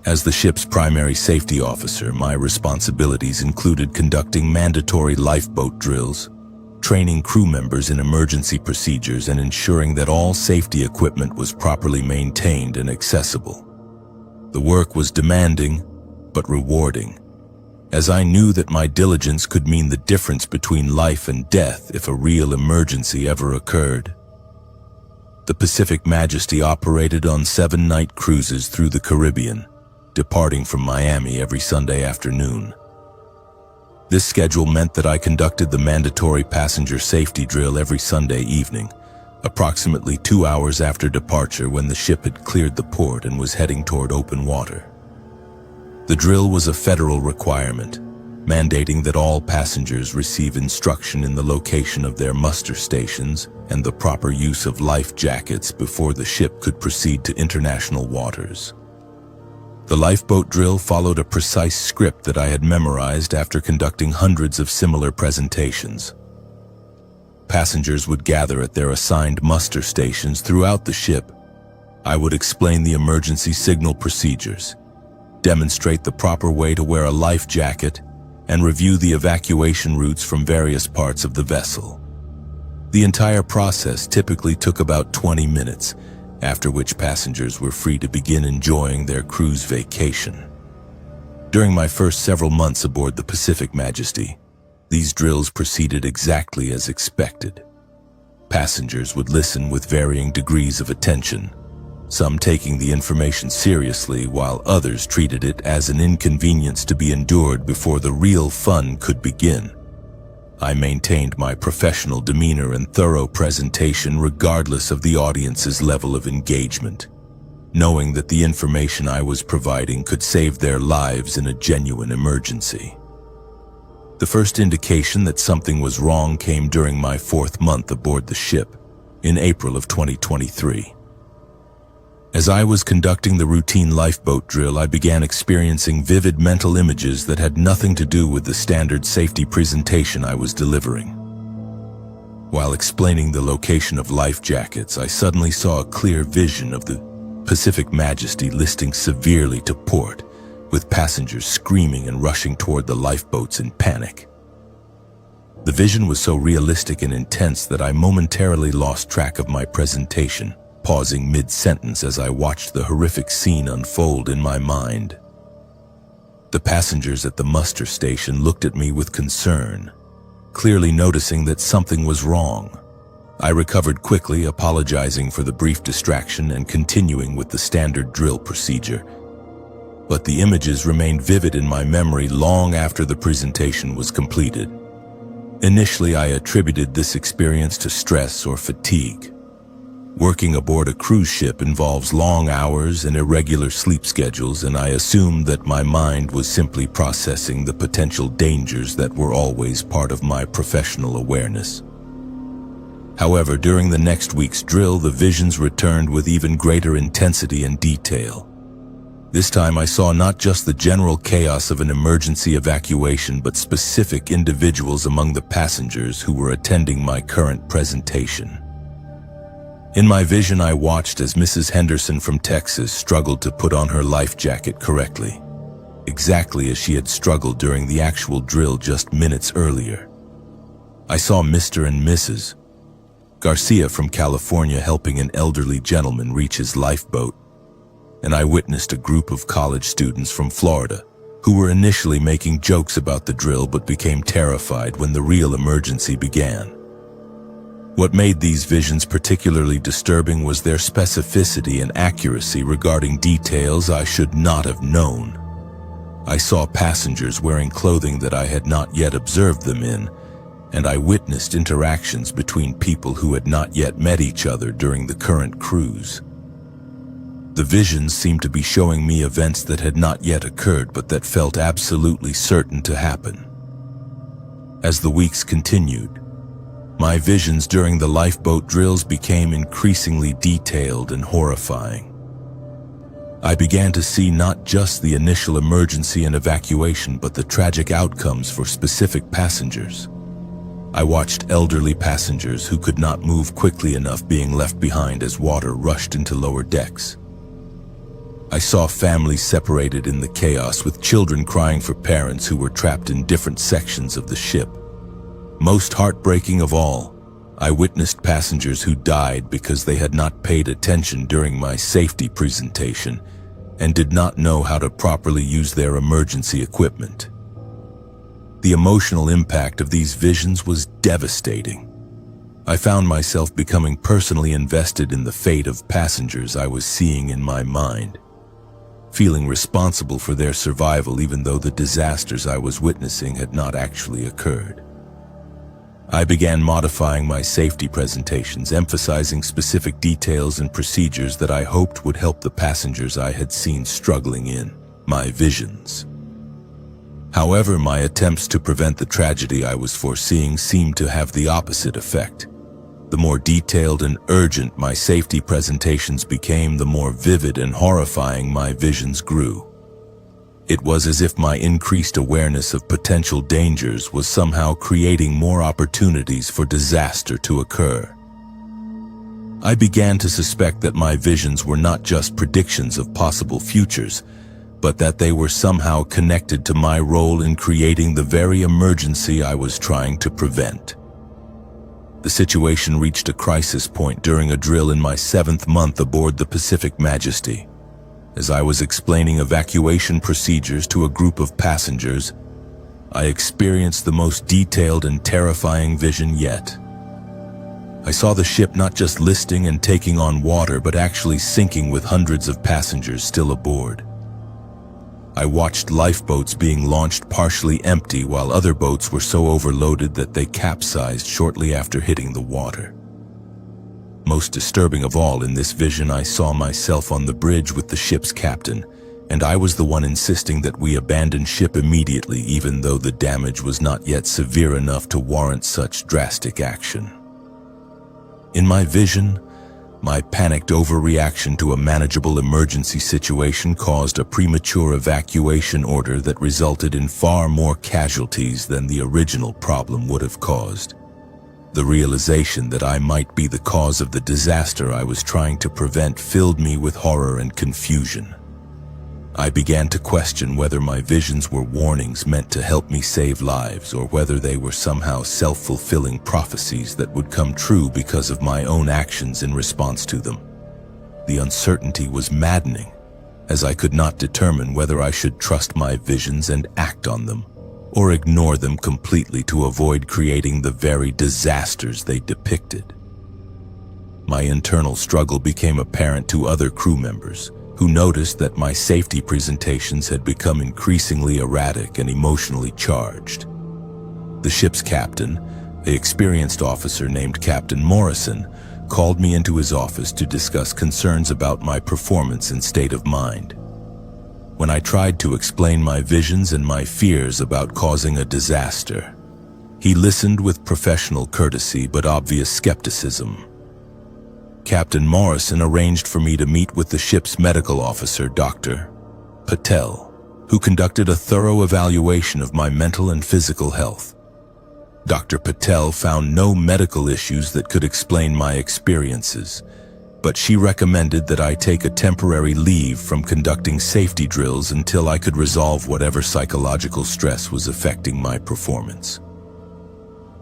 As the ship's primary safety officer, my responsibilities included conducting mandatory lifeboat drills, training crew members in emergency procedures, and ensuring that all safety equipment was properly maintained and accessible. The work was demanding, but rewarding, as I knew that my diligence could mean the difference between life and death if a real emergency ever occurred. The Pacific Majesty operated on 7-night cruises through the Caribbean, departing from Miami every Sunday afternoon. This schedule meant that I conducted the mandatory passenger safety drill every Sunday evening, approximately 2 hours after departure when the ship had cleared the port and was heading toward open water. The drill was a federal requirement, mandating that all passengers receive instruction in the location of their muster stations and the proper use of life jackets before the ship could proceed to international waters. The lifeboat drill followed a precise script that I had memorized after conducting hundreds of similar presentations. Passengers would gather at their assigned muster stations throughout the ship. I would explain the emergency signal procedures, demonstrate the proper way to wear a life jacket, and review the evacuation routes from various parts of the vessel. The entire process typically took about 20 minutes, after which passengers were free to begin enjoying their cruise vacation. During my first several months aboard the Pacific Majesty, these drills proceeded exactly as expected. Passengers would listen with varying degrees of attention, some taking the information seriously while others treated it as an inconvenience to be endured before the real fun could begin. I maintained my professional demeanor and thorough presentation regardless of the audience's level of engagement, knowing that the information I was providing could save their lives in a genuine emergency. The first indication that something was wrong came during my 4th month aboard the ship, in April of 2023. As I was conducting the routine lifeboat drill, I began experiencing vivid mental images that had nothing to do with the standard safety presentation I was delivering. While explaining the location of life jackets, I suddenly saw a clear vision of the Pacific Majesty listing severely to port, with passengers screaming and rushing toward the lifeboats in panic. The vision was so realistic and intense that I momentarily lost track of my presentation, pausing mid-sentence as I watched the horrific scene unfold in my mind. The passengers at the muster station looked at me with concern, clearly noticing that something was wrong. I recovered quickly, apologizing for the brief distraction and continuing with the standard drill procedure. But the images remained vivid in my memory long after the presentation was completed. Initially, I attributed this experience to stress or fatigue. Working aboard a cruise ship involves long hours and irregular sleep schedules, and I assumed that my mind was simply processing the potential dangers that were always part of my professional awareness. However, during the next week's drill, the visions returned with even greater intensity and detail. This time I saw not just the general chaos of an emergency evacuation, but specific individuals among the passengers who were attending my current presentation. In my vision, I watched as Mrs. Henderson from Texas struggled to put on her life jacket correctly, exactly as she had struggled during the actual drill just minutes earlier. I saw Mr. and Mrs. Garcia from California helping an elderly gentleman reach his lifeboat, and I witnessed a group of college students from Florida who were initially making jokes about the drill but became terrified when the real emergency began. What made these visions particularly disturbing was their specificity and accuracy regarding details I should not have known. I saw passengers wearing clothing that I had not yet observed them in, and I witnessed interactions between people who had not yet met each other during the current cruise. The visions seemed to be showing me events that had not yet occurred but that felt absolutely certain to happen. As the weeks continued, my visions during the lifeboat drills became increasingly detailed and horrifying. I began to see not just the initial emergency and evacuation, but the tragic outcomes for specific passengers. I watched elderly passengers who could not move quickly enough being left behind as water rushed into lower decks. I saw families separated in the chaos, with children crying for parents who were trapped in different sections of the ship. Most heartbreaking of all, I witnessed passengers who died because they had not paid attention during my safety presentation and did not know how to properly use their emergency equipment. The emotional impact of these visions was devastating. I found myself becoming personally invested in the fate of passengers I was seeing in my mind, feeling responsible for their survival even though the disasters I was witnessing had not actually occurred. I began modifying my safety presentations, emphasizing specific details and procedures that I hoped would help the passengers I had seen struggling in my visions. However, my attempts to prevent the tragedy I was foreseeing seemed to have the opposite effect. The more detailed and urgent my safety presentations became, the more vivid and horrifying my visions grew. It was as if my increased awareness of potential dangers was somehow creating more opportunities for disaster to occur. I began to suspect that my visions were not just predictions of possible futures, but that they were somehow connected to my role in creating the very emergency I was trying to prevent. The situation reached a crisis point during a drill in my 7th month aboard the Pacific Majesty. As I was explaining evacuation procedures to a group of passengers, I experienced the most detailed and terrifying vision yet. I saw the ship not just listing and taking on water, but actually sinking with hundreds of passengers still aboard. I watched lifeboats being launched partially empty while other boats were so overloaded that they capsized shortly after hitting the water. Most disturbing of all, in this vision I saw myself on the bridge with the ship's captain, and I was the one insisting that we abandon ship immediately, even though the damage was not yet severe enough to warrant such drastic action. In my vision, my panicked overreaction to a manageable emergency situation caused a premature evacuation order that resulted in far more casualties than the original problem would have caused. The realization that I might be the cause of the disaster I was trying to prevent filled me with horror and confusion. I began to question whether my visions were warnings meant to help me save lives, or whether they were somehow self-fulfilling prophecies that would come true because of my own actions in response to them. The uncertainty was maddening, as I could not determine whether I should trust my visions and act on them, or ignore them completely to avoid creating the very disasters they depicted. My internal struggle became apparent to other crew members, who noticed that my safety presentations had become increasingly erratic and emotionally charged. The ship's captain, an experienced officer named Captain Morrison, called me into his office to discuss concerns about my performance and state of mind. When I tried to explain my visions and my fears about causing a disaster, he listened with professional courtesy but obvious skepticism. Captain Morrison arranged for me to meet with the ship's medical officer, Dr. Patel, who conducted a thorough evaluation of my mental and physical health. Dr. Patel found no medical issues that could explain my experiences, but she recommended that I take a temporary leave from conducting safety drills until I could resolve whatever psychological stress was affecting my performance.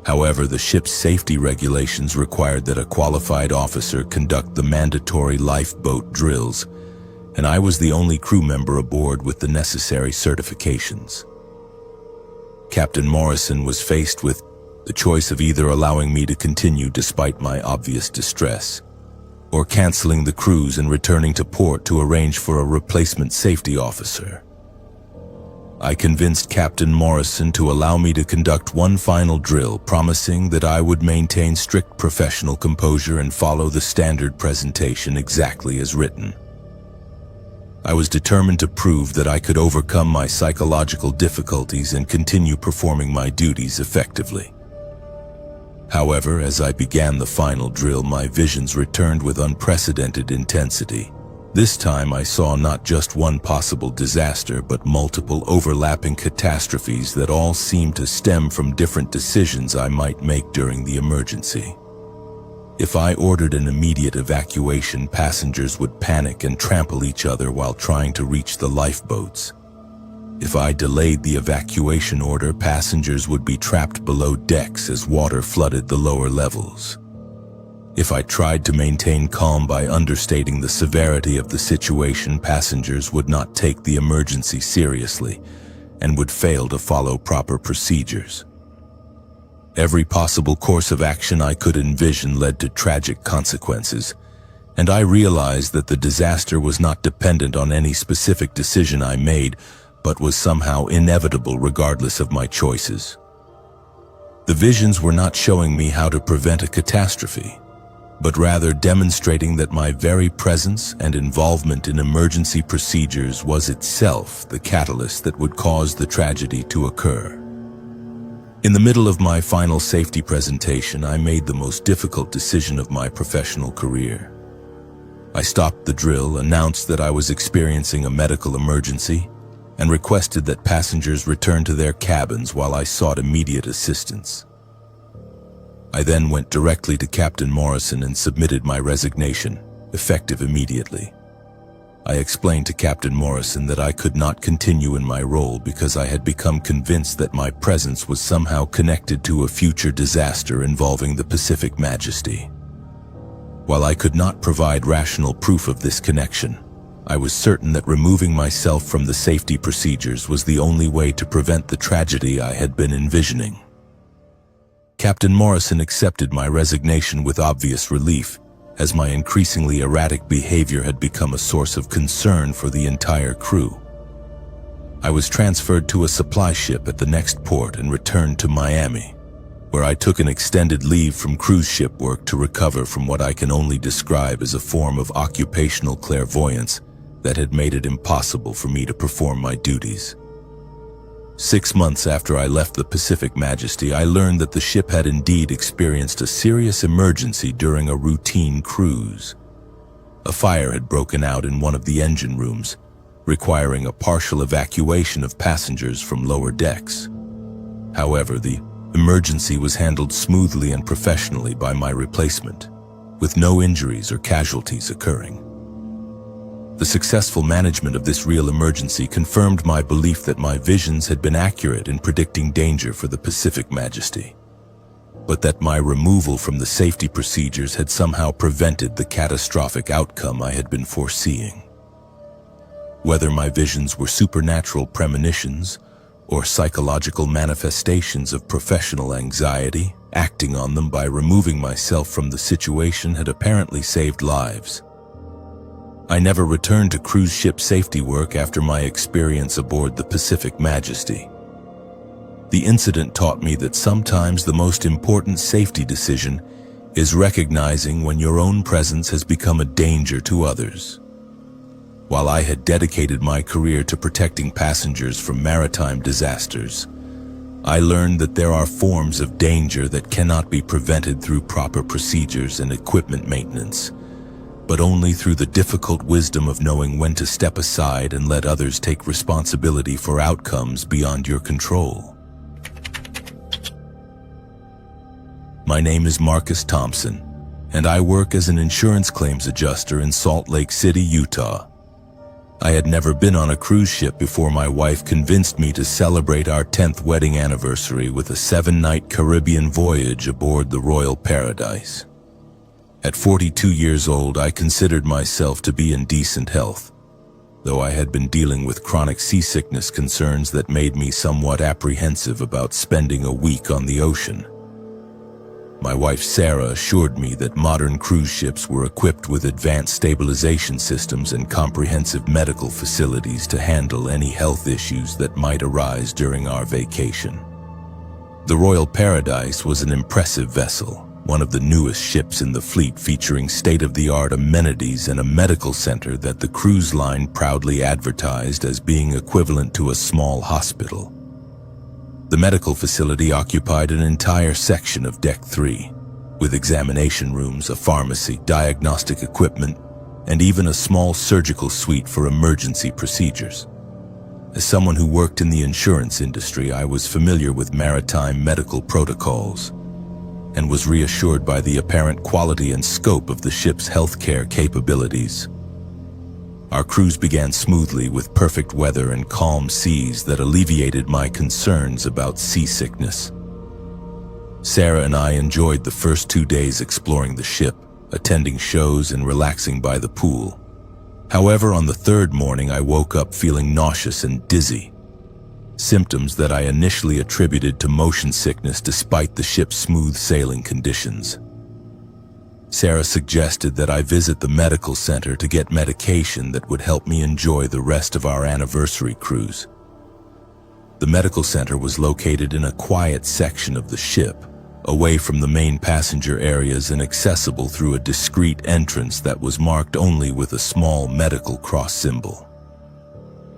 However, the ship's safety regulations required that a qualified officer conduct the mandatory lifeboat drills, and I was the only crew member aboard with the necessary certifications. Captain Morrison was faced with the choice of either allowing me to continue despite my obvious distress, or canceling the cruise and returning to port to arrange for a replacement safety officer. I convinced Captain Morrison to allow me to conduct one final drill, promising that I would maintain strict professional composure and follow the standard presentation exactly as written. I was determined to prove that I could overcome my psychological difficulties and continue performing my duties effectively. However, as I began the final drill, my visions returned with unprecedented intensity. This time I saw not just one possible disaster, but multiple overlapping catastrophes that all seemed to stem from different decisions I might make during the emergency. If I ordered an immediate evacuation, passengers would panic and trample each other while trying to reach the lifeboats. If I delayed the evacuation order, passengers would be trapped below decks as water flooded the lower levels. If I tried to maintain calm by understating the severity of the situation, passengers would not take the emergency seriously and would fail to follow proper procedures. Every possible course of action I could envision led to tragic consequences, and I realized that the disaster was not dependent on any specific decision I made, but was somehow inevitable regardless of my choices. The visions were not showing me how to prevent a catastrophe, but rather demonstrating that my very presence and involvement in emergency procedures was itself the catalyst that would cause the tragedy to occur. In the middle of my final safety presentation, I made the most difficult decision of my professional career. I stopped the drill, announced that I was experiencing a medical emergency, and requested that passengers return to their cabins while I sought immediate assistance. I then went directly to Captain Morrison and submitted my resignation, effective immediately. I explained to Captain Morrison that I could not continue in my role because I had become convinced that my presence was somehow connected to a future disaster involving the Pacific Majesty. While I could not provide rational proof of this connection, I was certain that removing myself from the safety procedures was the only way to prevent the tragedy I had been envisioning. Captain Morrison accepted my resignation with obvious relief, as my increasingly erratic behavior had become a source of concern for the entire crew. I was transferred to a supply ship at the next port and returned to Miami, where I took an extended leave from cruise ship work to recover from what I can only describe as a form of occupational clairvoyance that had made it impossible for me to perform my duties. 6 months after I left the Pacific Majesty, I learned that the ship had indeed experienced a serious emergency during a routine cruise. A fire had broken out in one of the engine rooms, requiring a partial evacuation of passengers from lower decks. However, the emergency was handled smoothly and professionally by my replacement, with no injuries or casualties occurring. The successful management of this real emergency confirmed my belief that my visions had been accurate in predicting danger for the Pacific Majesty, but that my removal from the safety procedures had somehow prevented the catastrophic outcome I had been foreseeing. Whether my visions were supernatural premonitions or psychological manifestations of professional anxiety, acting on them by removing myself from the situation had apparently saved lives. I never returned to cruise ship safety work after my experience aboard the Pacific Majesty. The incident taught me that sometimes the most important safety decision is recognizing when your own presence has become a danger to others. While I had dedicated my career to protecting passengers from maritime disasters, I learned that there are forms of danger that cannot be prevented through proper procedures and equipment maintenance, but only through the difficult wisdom of knowing when to step aside and let others take responsibility for outcomes beyond your control. My name is Marcus Thompson, and I work as an insurance claims adjuster in Salt Lake City, Utah. I had never been on a cruise ship before my wife convinced me to celebrate our 10th wedding anniversary with a 7-night Caribbean voyage aboard the Royal Paradise. At 42 years old, I considered myself to be in decent health, though I had been dealing with chronic seasickness concerns that made me somewhat apprehensive about spending a week on the ocean. My wife Sarah assured me that modern cruise ships were equipped with advanced stabilization systems and comprehensive medical facilities to handle any health issues that might arise during our vacation. The Royal Paradise was an impressive vessel, one of the newest ships in the fleet, featuring state-of-the-art amenities and a medical center that the cruise line proudly advertised as being equivalent to a small hospital. The medical facility occupied an entire section of Deck 3, with examination rooms, a pharmacy, diagnostic equipment, and even a small surgical suite for emergency procedures. As someone who worked in the insurance industry, I was familiar with maritime medical protocols and was reassured by the apparent quality and scope of the ship's healthcare capabilities. Our cruise began smoothly with perfect weather and calm seas that alleviated my concerns about seasickness. Sarah and I enjoyed the first 2 days exploring the ship, attending shows and relaxing by the pool. However, on the third morning, I woke up feeling nauseous and dizzy, symptoms that I initially attributed to motion sickness despite the ship's smooth sailing conditions. Sarah suggested that I visit the medical center to get medication that would help me enjoy the rest of our anniversary cruise. The medical center was located in a quiet section of the ship, away from the main passenger areas and accessible through a discreet entrance that was marked only with a small medical cross symbol.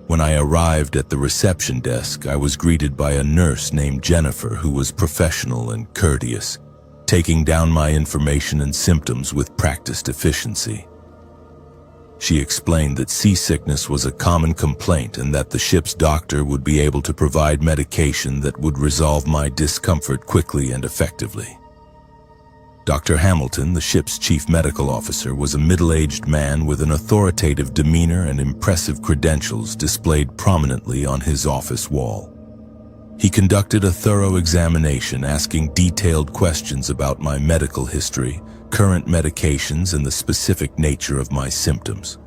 When I arrived at the reception desk, I was greeted by a nurse named Jennifer who was professional and courteous, taking down my information and symptoms with practiced efficiency. She explained that seasickness was a common complaint and that the ship's doctor would be able to provide medication that would resolve my discomfort quickly and effectively. Dr. Hamilton, the ship's chief medical officer, was a middle-aged man with an authoritative demeanor and impressive credentials displayed prominently on his office wall. He conducted a thorough examination, asking detailed questions about my medical history, current medications, and the specific nature of my symptoms.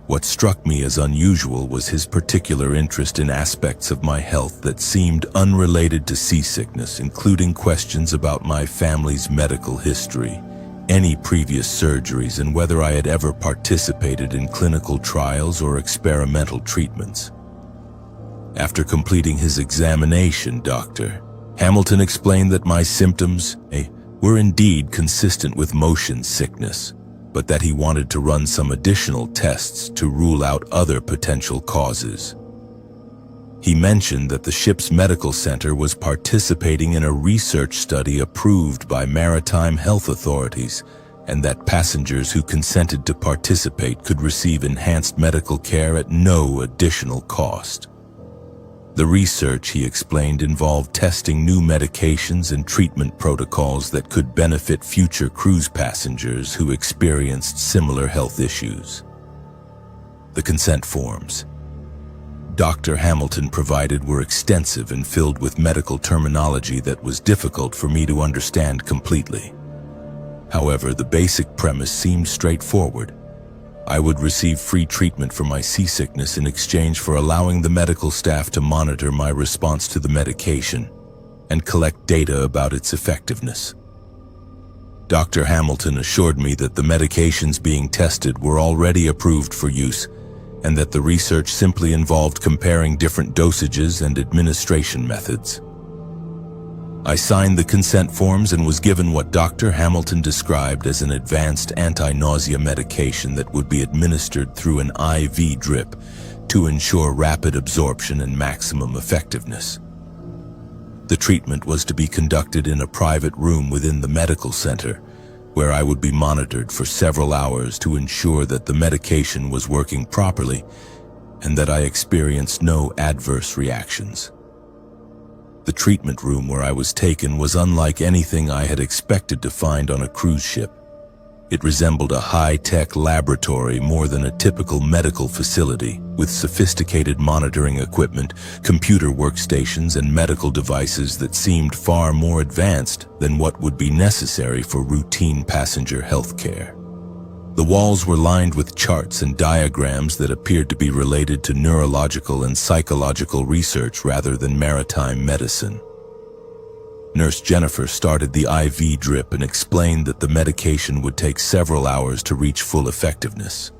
What struck me as unusual was his particular interest in aspects of my health that seemed unrelated to seasickness, including questions about my family's medical history, any previous surgeries, and whether I had ever participated in clinical trials or experimental treatments. After completing his examination, Dr. Hamilton explained that my symptoms were indeed consistent with motion sickness, but that he wanted to run some additional tests to rule out other potential causes. He mentioned that the ship's medical center was participating in a research study approved by maritime health authorities, and that passengers who consented to participate could receive enhanced medical care at no additional cost. The research, he explained, involved testing new medications and treatment protocols that could benefit future cruise passengers who experienced similar health issues. The consent forms Dr. Hamilton provided were extensive and filled with medical terminology that was difficult for me to understand completely. However, the basic premise seemed straightforward. I would receive free treatment for my seasickness in exchange for allowing the medical staff to monitor my response to the medication and collect data about its effectiveness. Dr. Hamilton assured me that the medications being tested were already approved for use and that the research simply involved comparing different dosages and administration methods. I signed the consent forms and was given what Dr. Hamilton described as an advanced anti-nausea medication that would be administered through an IV drip to ensure rapid absorption and maximum effectiveness. The treatment was to be conducted in a private room within the medical center, where I would be monitored for several hours to ensure that the medication was working properly and that I experienced no adverse reactions. The treatment room where I was taken was unlike anything I had expected to find on a cruise ship. It resembled a high-tech laboratory more than a typical medical facility, with sophisticated monitoring equipment, computer workstations, and medical devices that seemed far more advanced than what would be necessary for routine passenger health care. The walls were lined with charts and diagrams that appeared to be related to neurological and psychological research rather than maritime medicine. Nurse Jennifer started the IV drip and explained that the medication would take several hours to reach full effectiveness,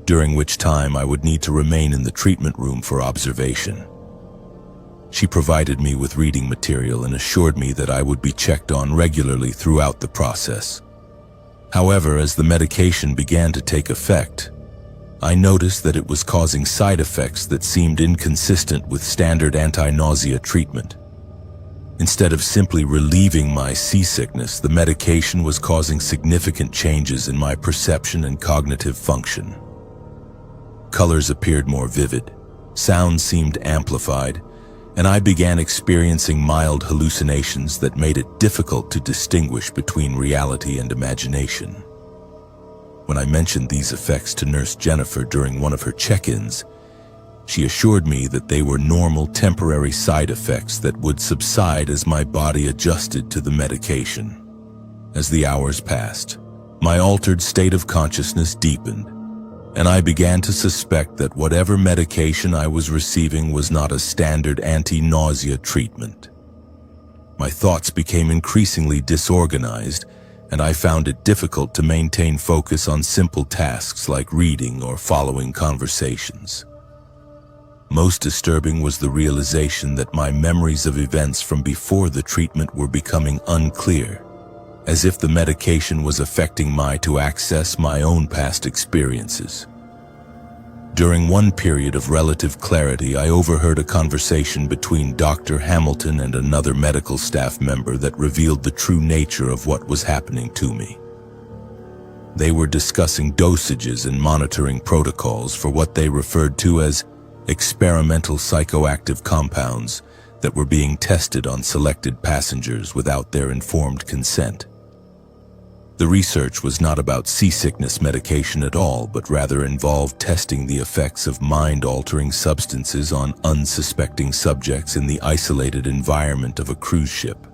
during which time I would need to remain in the treatment room for observation. She provided me with reading material and assured me that I would be checked on regularly throughout the process. However, as the medication began to take effect, I noticed that it was causing side effects that seemed inconsistent with standard anti-nausea treatment. Instead of simply relieving my seasickness, the medication was causing significant changes in my perception and cognitive function. Colors appeared more vivid, sounds seemed amplified, and I began experiencing mild hallucinations that made it difficult to distinguish between reality and imagination. When I mentioned these effects to Nurse Jennifer during one of her check-ins, she assured me that they were normal temporary side effects that would subside as my body adjusted to the medication. As the hours passed, my altered state of consciousness deepened, and I began to suspect that whatever medication I was receiving was not a standard anti-nausea treatment. My thoughts became increasingly disorganized, and I found it difficult to maintain focus on simple tasks like reading or following conversations. Most disturbing was the realization that my memories of events from before the treatment were becoming unclear, as if the medication was affecting to access my own past experiences. During one period of relative clarity, I overheard a conversation between Dr. Hamilton and another medical staff member that revealed the true nature of what was happening to me. They were discussing dosages and monitoring protocols for what they referred to as experimental psychoactive compounds that were being tested on selected passengers without their informed consent. The research was not about seasickness medication at all, but rather involved testing the effects of mind-altering substances on unsuspecting subjects in the isolated environment of a cruise ship.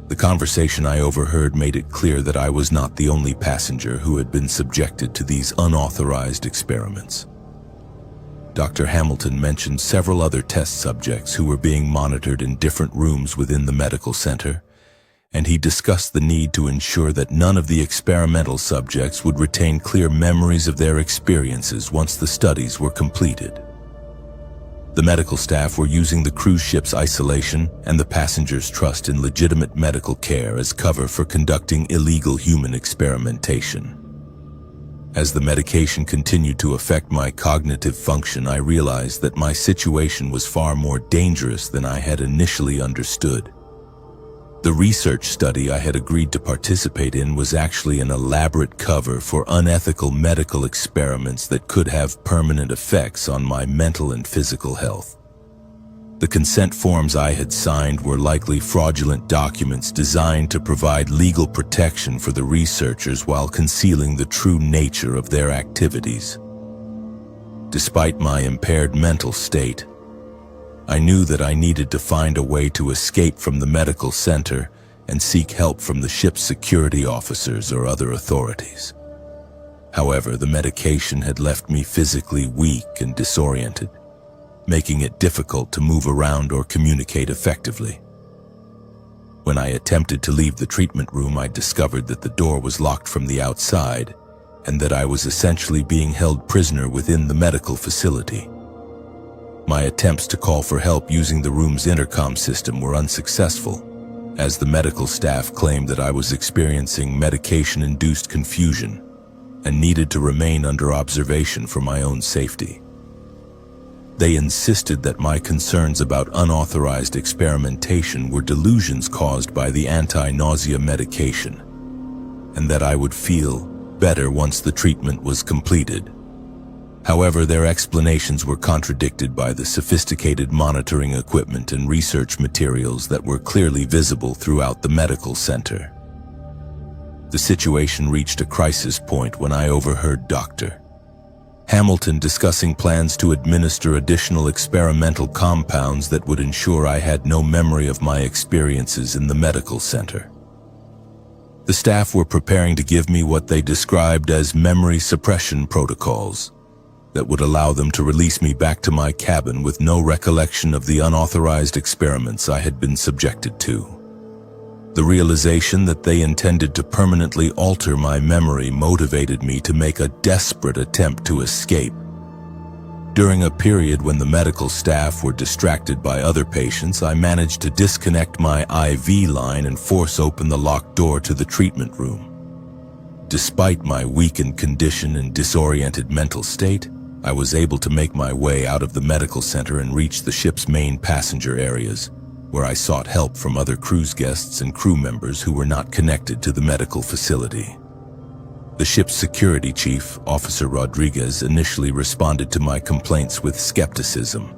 The conversation I overheard made it clear that I was not the only passenger who had been subjected to these unauthorized experiments. Dr. Hamilton mentioned several other test subjects who were being monitored in different rooms within the medical center, and he discussed the need to ensure that none of the experimental subjects would retain clear memories of their experiences once the studies were completed. The medical staff were using the cruise ship's isolation and the passengers' trust in legitimate medical care as cover for conducting illegal human experimentation. As the medication continued to affect my cognitive function, I realized that my situation was far more dangerous than I had initially understood. The research study I had agreed to participate in was actually an elaborate cover for unethical medical experiments that could have permanent effects on my mental and physical health. The consent forms I had signed were likely fraudulent documents designed to provide legal protection for the researchers while concealing the true nature of their activities. Despite my impaired mental state, I knew that I needed to find a way to escape from the medical center and seek help from the ship's security officers or other authorities. However, the medication had left me physically weak and disoriented, making it difficult to move around or communicate effectively. When I attempted to leave the treatment room, I discovered that the door was locked from the outside and that I was essentially being held prisoner within the medical facility. My attempts to call for help using the room's intercom system were unsuccessful, as the medical staff claimed that I was experiencing medication-induced confusion and needed to remain under observation for my own safety. They insisted that my concerns about unauthorized experimentation were delusions caused by the anti-nausea medication, and that I would feel better once the treatment was completed. However, their explanations were contradicted by the sophisticated monitoring equipment and research materials that were clearly visible throughout the medical center. The situation reached a crisis point when I overheard Dr. Hamilton discussing plans to administer additional experimental compounds that would ensure I had no memory of my experiences in the medical center. The staff were preparing to give me what they described as memory suppression protocols that would allow them to release me back to my cabin with no recollection of the unauthorized experiments I had been subjected to. The realization that they intended to permanently alter my memory motivated me to make a desperate attempt to escape. During a period when the medical staff were distracted by other patients, I managed to disconnect my IV line and force open the locked door to the treatment room. Despite my weakened condition and disoriented mental state, I was able to make my way out of the medical center and reach the ship's main passenger areas, where I sought help from other cruise guests and crew members who were not connected to the medical facility. The ship's security chief, Officer Rodriguez, initially responded to my complaints with skepticism,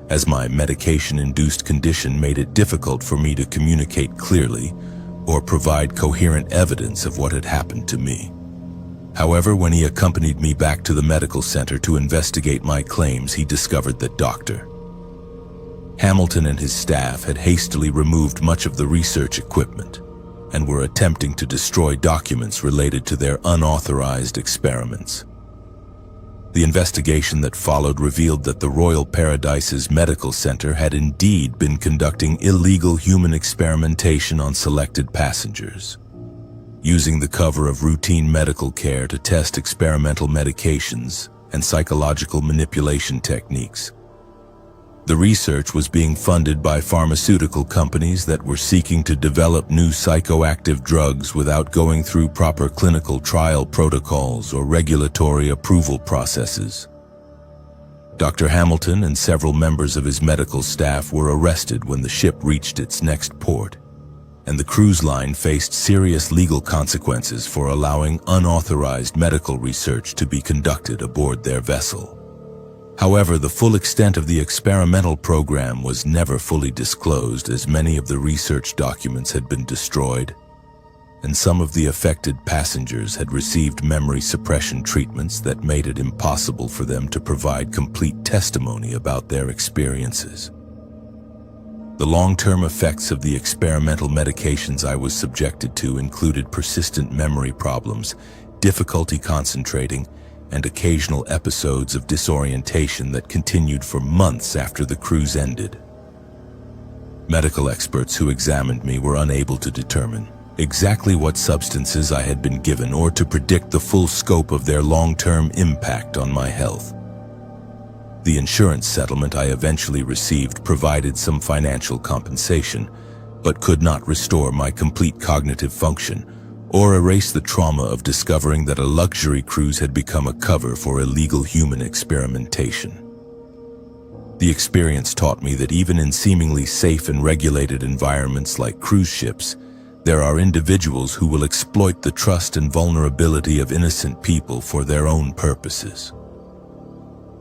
as my medication-induced condition made it difficult for me to communicate clearly or provide coherent evidence of what had happened to me. However, when he accompanied me back to the medical center to investigate my claims, he discovered that Dr. Hamilton and his staff had hastily removed much of the research equipment and were attempting to destroy documents related to their unauthorized experiments. The investigation that followed revealed that the Royal Paradise's medical center had indeed been conducting illegal human experimentation on selected passengers, using the cover of routine medical care to test experimental medications and psychological manipulation techniques. The research was being funded by pharmaceutical companies that were seeking to develop new psychoactive drugs without going through proper clinical trial protocols or regulatory approval processes. Dr. Hamilton and several members of his medical staff were arrested when the ship reached its next port, and the cruise line faced serious legal consequences for allowing unauthorized medical research to be conducted aboard their vessel. However, the full extent of the experimental program was never fully disclosed, as many of the research documents had been destroyed, and some of the affected passengers had received memory suppression treatments that made it impossible for them to provide complete testimony about their experiences. The long-term effects of the experimental medications I was subjected to included persistent memory problems, difficulty concentrating, and occasional episodes of disorientation that continued for months after the cruise ended. Medical experts who examined me were unable to determine exactly what substances I had been given or to predict the full scope of their long-term impact on my health. The insurance settlement I eventually received provided some financial compensation, but could not restore my complete cognitive function or erase the trauma of discovering that a luxury cruise had become a cover for illegal human experimentation. The experience taught me that even in seemingly safe and regulated environments like cruise ships, there are individuals who will exploit the trust and vulnerability of innocent people for their own purposes.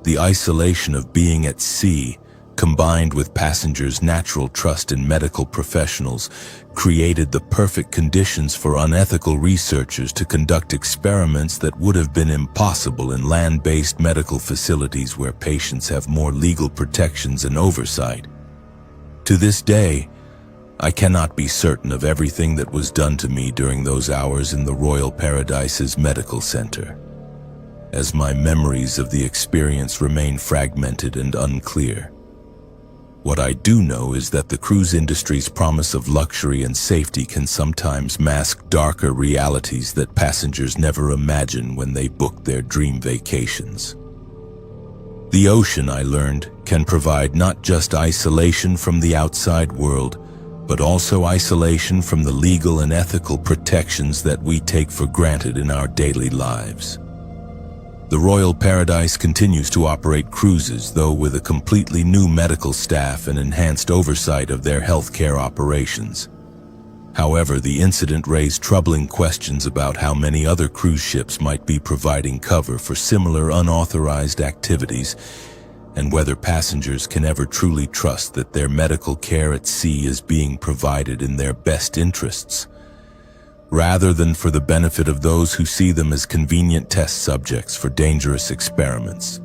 The isolation of being at sea, combined with passengers' natural trust in medical professionals, created the perfect conditions for unethical researchers to conduct experiments that would have been impossible in land-based medical facilities where patients have more legal protections and oversight. To this day, I cannot be certain of everything that was done to me during those hours in the Royal Paradise's medical center, as my memories of the experience remain fragmented and unclear. What I do know is that the cruise industry's promise of luxury and safety can sometimes mask darker realities that passengers never imagine when they book their dream vacations. The ocean, I learned, can provide not just isolation from the outside world, but also isolation from the legal and ethical protections that we take for granted in our daily lives. The Royal Paradise continues to operate cruises, though with a completely new medical staff and enhanced oversight of their healthcare operations. However, the incident raised troubling questions about how many other cruise ships might be providing cover for similar unauthorized activities, and whether passengers can ever truly trust that their medical care at sea is being provided in their best interests, rather than for the benefit of those who see them as convenient test subjects for dangerous experiments.